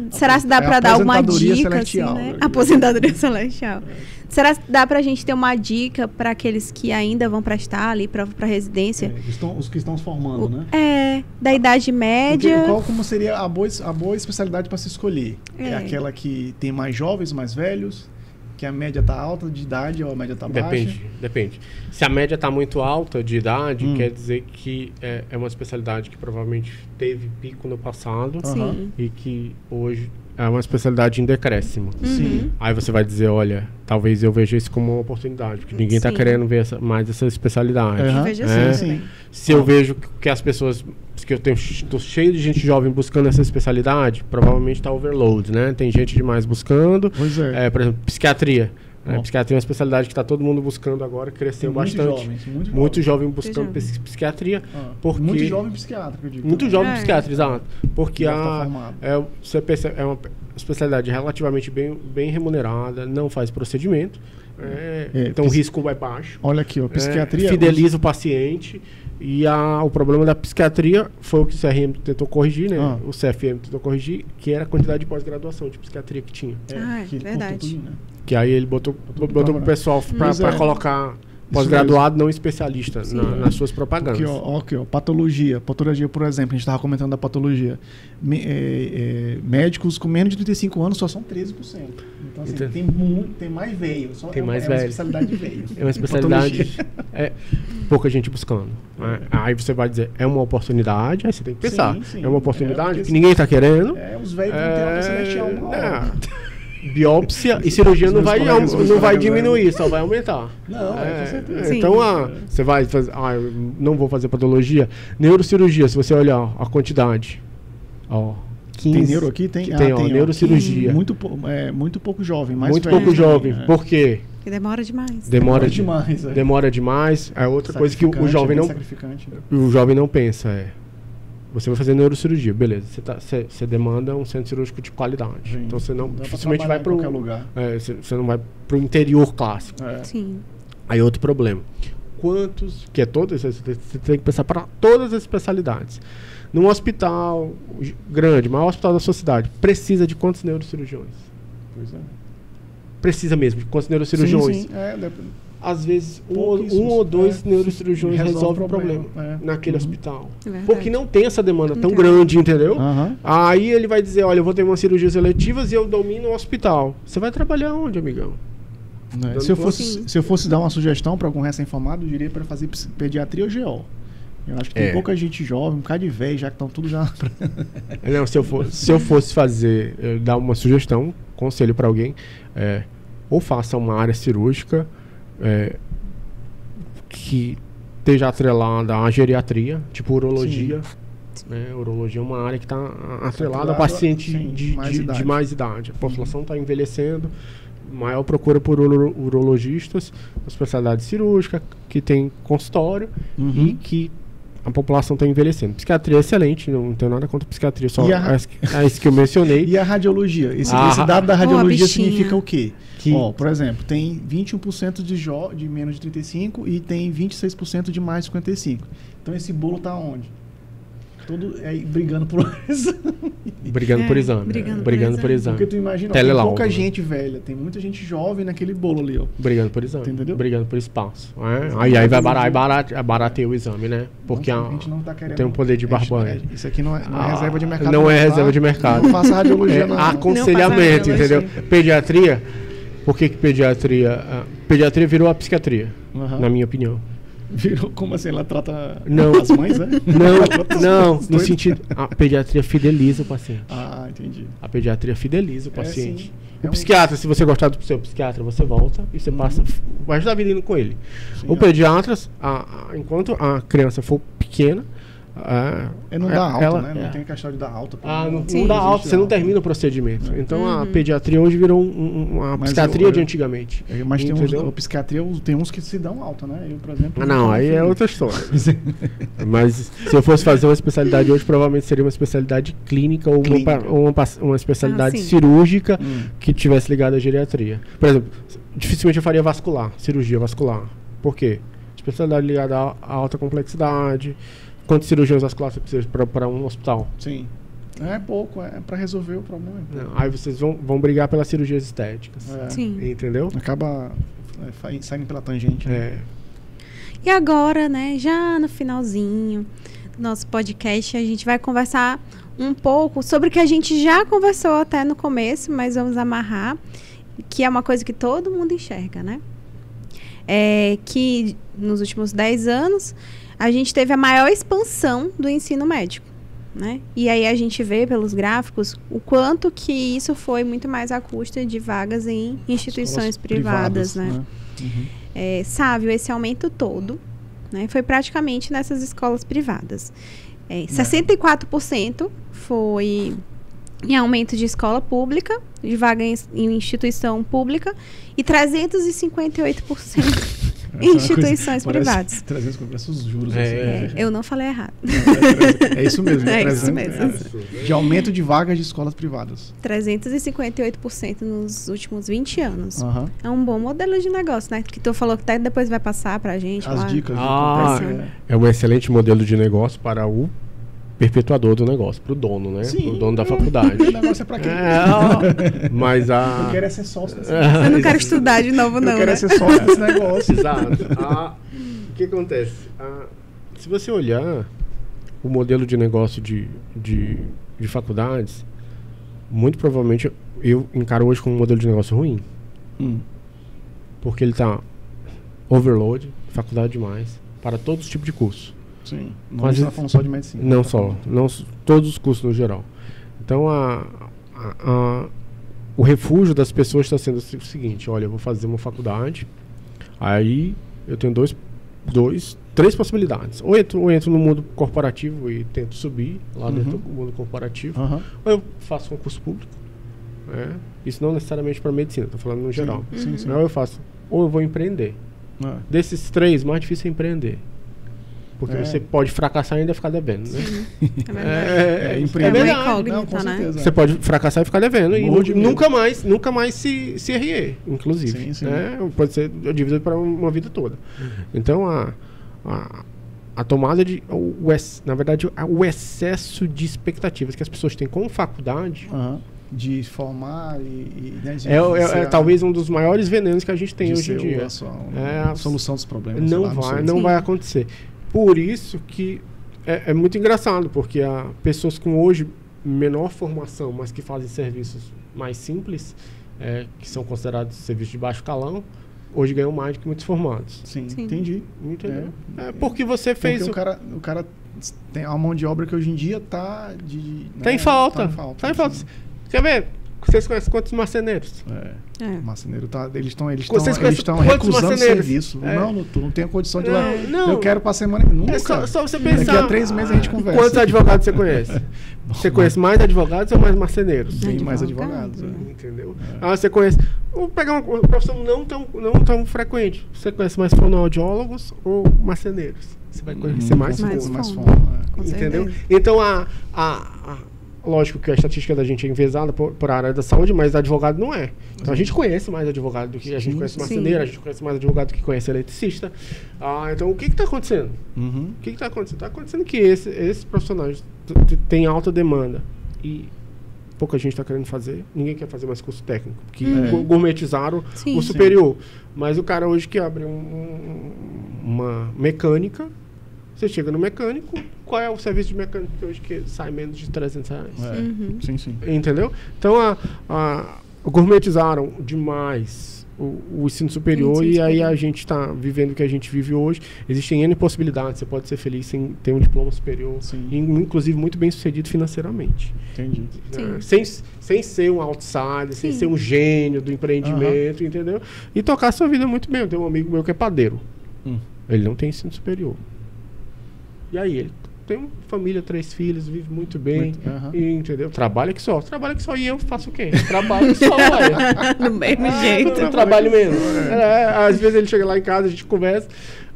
dá para dar alguma dica, assim, né? Aposentadoria celestial. Será que dá pra gente ter uma dica para aqueles que ainda vão prestar ali para residência? Os que estão se formando, né? Da idade média. Como seria a boa especialidade para se escolher? É aquela que tem mais jovens, mais velhos? Que a média está alta de idade ou a média está baixa? Depende. Se a média está muito alta de idade, quer dizer que é uma especialidade que provavelmente teve pico no passado e que hoje é uma especialidade em decréscimo. Aí você vai dizer, olha, talvez eu veja isso como uma oportunidade, porque ninguém está querendo ver mais essa especialidade. Se eu vejo que as pessoas... que eu estou cheio de gente jovem buscando essa especialidade, provavelmente está overload, né? Tem gente demais buscando. Pois é. Por exemplo, psiquiatria. Psiquiatria é uma especialidade que está todo mundo buscando agora, cresceu bastante. Muito jovem buscando psiquiatria. Porque muito jovem psiquiatra, eu digo. Muito jovem psiquiatra, exato. Porque você percebe, é uma especialidade relativamente bem remunerada, não faz procedimento. Então o risco é baixo. Olha aqui, psiquiatria... fideliza o paciente. E o problema da psiquiatria foi o que o CRM tentou corrigir, né? O CFM tentou corrigir, que era a quantidade de pós-graduação de psiquiatria que tinha. Que verdade. Tudo, né? Que aí ele botou pro pessoal para colocar pós-graduado, não especialista nas suas propagandas. Aqui, ó, patologia, por exemplo, a gente estava comentando da patologia. Médicos com menos de 35 anos só são 13%. Então, assim, tem mais veio. Tem mais velho. É uma especialidade de veio. É uma especialidade. Pouca gente buscando. Né? Aí você vai dizer, é uma oportunidade, aí você tem que pensar. Sim. É uma oportunidade que ninguém está querendo. Os velhos vão ter uma celestial uma hora. Biópsia e cirurgia não vai diminuir, só vai aumentar. Não, com certeza. Então, você vai fazer. Eu não vou fazer patologia. Neurocirurgia, se você olhar a quantidade. 15, tem neuro aqui? Tem neurocirurgia. Muito pouco jovem. Muito pouco jovem. Por quê? Porque demora demais. Demora demais. É outra coisa que o jovem não. O jovem não pensa. Você vai fazer neurocirurgia, beleza. Você demanda um centro cirúrgico de qualidade. Sim. Então você não dificilmente vai para qualquer lugar. Você não vai para o interior clássico. Sim. Aí outro problema. Quantos, que é todos, você tem que pensar para todas as especialidades. Num hospital grande, maior hospital da sua cidade, precisa de quantos neurocirurgiões? Pois é. Precisa mesmo de quantos neurocirurgiões? Sim. Às vezes, um ou dois neurocirurgiões resolvem o problema naquele hospital. Porque não tem essa demanda tão grande, entendeu? Aí ele vai dizer, olha, eu vou ter umas cirurgias eletivas e eu domino o hospital. Você vai trabalhar onde, amigão? Se eu fosse dar uma sugestão para algum recém-formado, eu diria para fazer pediatria ou GO. Eu acho que tem pouca gente jovem, um bocado de velho, já que estão tudo já... Não, se eu fosse dar uma sugestão, conselho para alguém, ou faça uma área cirúrgica que esteja atrelada à geriatria, tipo urologia. Urologia é uma área que está atrelada a paciente de mais idade. A população está envelhecendo, maior procura por urologistas, especialidade cirúrgica, que tem consultório e que a população está envelhecendo. Psiquiatria é excelente, não tenho nada contra psiquiatria, só isso que eu mencionei. E a radiologia? Esse dado da radiologia significa o quê? Por exemplo, tem 21% de menos de 35 e tem 26% de mais de 55. Então esse bolo está onde? Todo brigando por exame. Brigando por exame. Porque tu imagina, tem pouca gente velha, tem muita gente jovem naquele bolo ali, ó. Brigando por exame. Entendeu? Brigando por espaço. Aí vai baratear o exame, né? Porque a gente não tá querendo, tem um poder de barbanha. Isso aqui não é reserva de mercado. Não é reserva de mercado. Não faça radiologia, não. Aconselhamento, entendeu? Pediatria. Por que pediatria? Pediatria virou a psiquiatria, na minha opinião. Virou, como assim? Ela trata as mães, né? Não, no sentido... A pediatria fideliza o paciente. Entendi. A pediatria fideliza o paciente. O psiquiatra, se você gostar do seu psiquiatra, você volta e você passa... Vai ajudar a vida indo com ele. O pediatra, enquanto a criança for pequena... não dá alta, né? Não tem questão de dar alta. Não dá alta, você não termina o procedimento. Então a pediatria hoje virou uma psiquiatria de antigamente. Mas tem a psiquiatria tem uns que se dão alta, né? Eu, por exemplo... Não, aí é outra história. Mas se eu fosse fazer uma especialidade hoje, provavelmente seria uma especialidade clínica ou uma especialidade cirúrgica que tivesse ligada à geriatria. Por exemplo, dificilmente eu faria cirurgia vascular. Por quê? Especialidade ligada à alta complexidade. Quantos cirurgiões vasculares você precisa para um hospital? Sim. É pouco, é para resolver o problema. Aí vocês vão brigar pelas cirurgias estéticas. Sim. Entendeu? Acaba saindo pela tangente. E agora, né, já no finalzinho do nosso podcast, a gente vai conversar um pouco sobre o que a gente já conversou até no começo, mas vamos amarrar, que é uma coisa que todo mundo enxerga, né? Que nos últimos 10 anos... a gente teve a maior expansão do ensino médico, né? E aí a gente vê pelos gráficos o quanto que isso foi muito mais à custa de vagas em instituições privadas, né? Sávio, esse aumento todo, né, foi praticamente nessas escolas privadas. 64% foi em aumento de escola pública, de vaga em instituição pública, e 358% instituições privadas. 300 parece os juros. Eu não falei errado. É isso mesmo. É isso mesmo. De aumento de vagas de escolas privadas. 358% nos últimos 20 anos. Uhum. É um bom modelo de negócio, né? Que tu falou que até depois vai passar pra gente. As lá. dicas. É um excelente modelo de negócio para o perpetuador do negócio, pro dono, né? Sim, pro dono da faculdade. O negócio é pra quem? Mas Eu quero ser sócio desse Eu não quero estudar de novo, não. Eu quero né? ser sócio desse negócio. Exato. O que acontece? Se você olhar o modelo de negócio de faculdades, muito provavelmente eu encaro hoje como um modelo de negócio ruim. Porque ele tá overload, faculdade demais, para todos os tipos de curso. Sim, não está falando só de medicina. Não só, todos os cursos no geral. Então, o refúgio das pessoas está sendo o seguinte: olha, eu vou fazer uma faculdade, aí eu tenho três possibilidades. Ou entro no mundo corporativo e tento subir lá dentro do mundo corporativo, ou eu faço concurso público. Isso não necessariamente para medicina, estou falando no geral. Sim. Ou eu vou empreender. Desses três, mais difícil é empreender. Porque você pode fracassar e ainda ficar devendo, né? Empreender. Não, com certeza. Você pode fracassar e ficar devendo. E nunca mais se erguer, inclusive. Sim. Pode ser dívida para uma vida toda. Então, a tomada de... na verdade, o excesso de expectativas que as pessoas têm com faculdade... De formar né, talvez um dos maiores venenos que a gente tem hoje em dia. A solução dos problemas. Não vai acontecer. Por isso que é muito engraçado, porque há pessoas com hoje menor formação, mas que fazem serviços mais simples, que são considerados serviços de baixo calão, hoje ganham mais do que muitos formados. Sim. Entendi. Entendeu? Porque você fez... Porque o cara tem uma mão de obra que hoje em dia está em falta. Quer ver? Vocês conhecem quantos marceneiros? Marceneiro eles estão recusando o serviço. Tu não tem a condição de lá. Eu quero para semana. Nunca. Só você pensar. Daqui a 3 meses a gente conversa. Quantos advogados você conhece? Você conhece mais advogados ou mais marceneiros? Tem mais advogados. Entendeu? Você conhece. Vamos pegar uma profissão não tão frequente. Você conhece mais fonoaudiólogos ou marceneiros? Você vai conhecer mais fono. Entendeu? Então lógico que a estatística da gente é enviesada por área da saúde, mas advogado não é. Então a gente conhece mais advogado do que a gente conhece marceneiro, a gente conhece mais advogado do que conhece eletricista. Então o que está acontecendo? O que está acontecendo? Está acontecendo que esses profissionais têm alta demanda e pouca gente está querendo fazer. Ninguém quer fazer mais curso técnico, porque gourmetizaram o superior. Mas o cara hoje que abre uma mecânica, você chega no mecânico, qual é o serviço de mecânico que hoje que sai menos de R$300? Sim. Entendeu? Então, gourmetizaram demais o ensino superior e aí a gente está vivendo o que a gente vive hoje. Existem N possibilidades, você pode ser feliz sem ter um diploma superior, inclusive muito bem sucedido financeiramente. Entendi. Sem ser um outsider, sem ser um gênio do empreendimento, entendeu? E tocar a sua vida muito bem. Eu tenho um amigo meu que é padeiro. Ele não tem ensino superior. E aí, ele tem uma família, 3 filhos, vive muito bem, entendeu? Trabalha que só. E eu faço o quê? Trabalho que só, do mesmo jeito. Eu trabalho mesmo. Às vezes ele chega lá em casa, a gente conversa,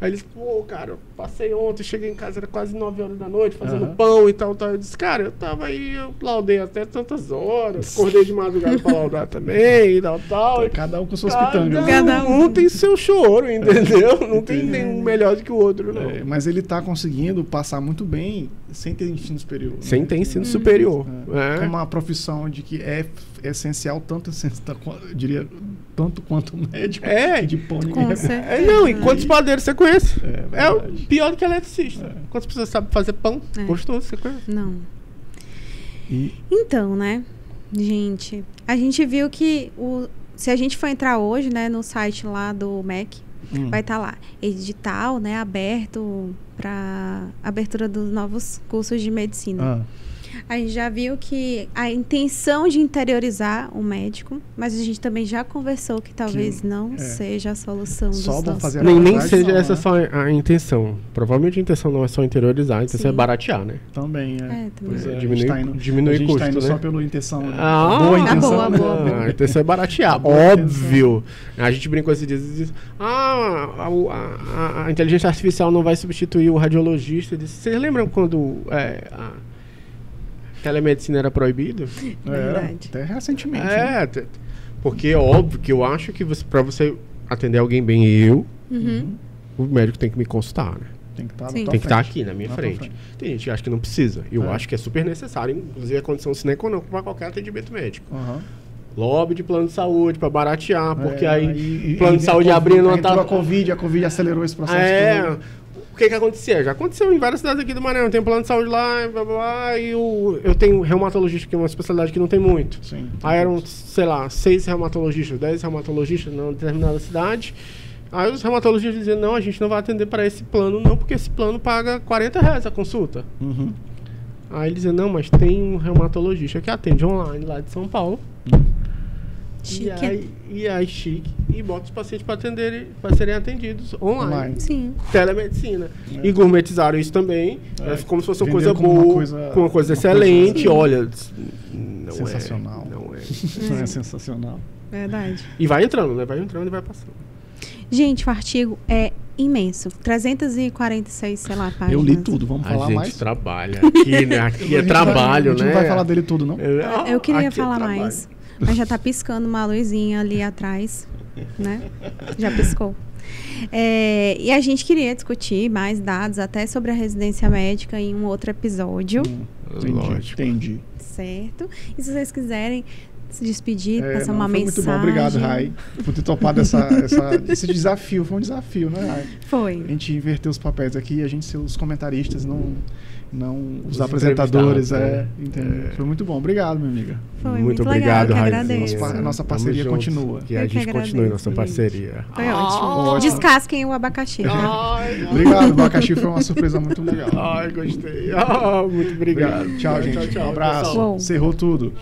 aí ele diz, cara, eu passei ontem, cheguei em casa, era quase 9 horas da noite, fazendo pão e tal. Eu disse, cara, eu tava aí, eu laudei até tantas horas, acordei de madrugada pra laudar também e tal. E cada um com suas pitangas. Cada um tem seu choro, entendeu? Não tem nenhum melhor do que o outro, não. Mas ele tá conseguindo passar muito bem sem ter ensino superior. Sem ter ensino superior. É uma profissão de que é essencial, eu diria, tanto quanto médico. De pão, e quantos padeiros você conhece? Pior do que eletricista. Quantas pessoas sabem fazer pão? Gostoso, você conhece? Não. Então, né, gente, a gente viu que se a gente for entrar hoje, né, no site lá do MEC, vai estar lá, edital, né, aberto para abertura dos novos cursos de medicina. A gente já viu que a intenção de interiorizar o médico, mas a gente também já conversou que talvez não seja a solução dos nossos... Nem seja essa só a intenção. Provavelmente a intenção não é só interiorizar, a intenção é baratear, né? Também, Diminuir a gente custo, tá indo né? só pela intenção. Boa intenção. Boa. A intenção é baratear, óbvio. A gente brincou esses dias. A inteligência artificial não vai substituir o radiologista. Vocês lembram quando a telemedicina era proibida? Até recentemente. Né? Porque é óbvio que eu acho que para você atender alguém bem, o médico tem que me consultar, né? Tem que estar aqui na minha frente. Tem gente que acha que não precisa. Eu acho que é super necessário, inclusive a condição sine qua non para qualquer atendimento médico. Lobby de plano de saúde para baratear, porque aí o plano de saúde abrindo uma taxa. A Covid acelerou esse processo. O que acontecia? Já aconteceu em várias cidades aqui do Maranhão. Tem um plano de saúde lá, blá, blá, blá, e eu tenho reumatologista, que é uma especialidade que não tem muito. Sim, aí eram, sei lá, 6 reumatologistas, 10 reumatologistas numa determinada cidade. Aí os reumatologistas diziam, não, a gente não vai atender para esse plano, não, porque esse plano paga R$40 a consulta. Aí eles diziam, não, mas tem um reumatologista que atende online lá de São Paulo. Chique. E aí chique. E bota os pacientes para serem atendidos online. Sim. Telemedicina. E gourmetizaram isso também. Como se fosse uma coisa boa, uma coisa excelente. Olha, não sensacional. Não é sensacional. Verdade. E vai entrando, né? Vai entrando e vai passando. Gente, o artigo é imenso. 346, sei lá, páginas. Eu li tudo, vamos falar mais. A gente trabalha aqui, né? Aqui é trabalho, né? A gente não vai falar dele tudo, não? Eu queria falar mais. Mas já tá piscando uma luzinha ali atrás, né? Já piscou. E a gente queria discutir mais dados até sobre a residência médica em um outro episódio. Entendi. Certo. E se vocês quiserem se despedir, passar uma mensagem. Muito bom, obrigado, Rai, por ter topado esse desafio. Foi um desafio, né, Rai? Foi. A gente inverteu os papéis aqui, a gente ser os comentaristas, não os apresentadores. Entendeu? Foi muito bom. Obrigado, minha amiga. Foi muito obrigado, Rai. Nossa parceria continua. Que a gente continue nossa parceria. Foi ótimo. Descasquem o abacaxi. Obrigado, o abacaxi foi uma surpresa muito legal. Gostei. Muito obrigado. Tchau, gente. Um abraço. Encerrou tudo.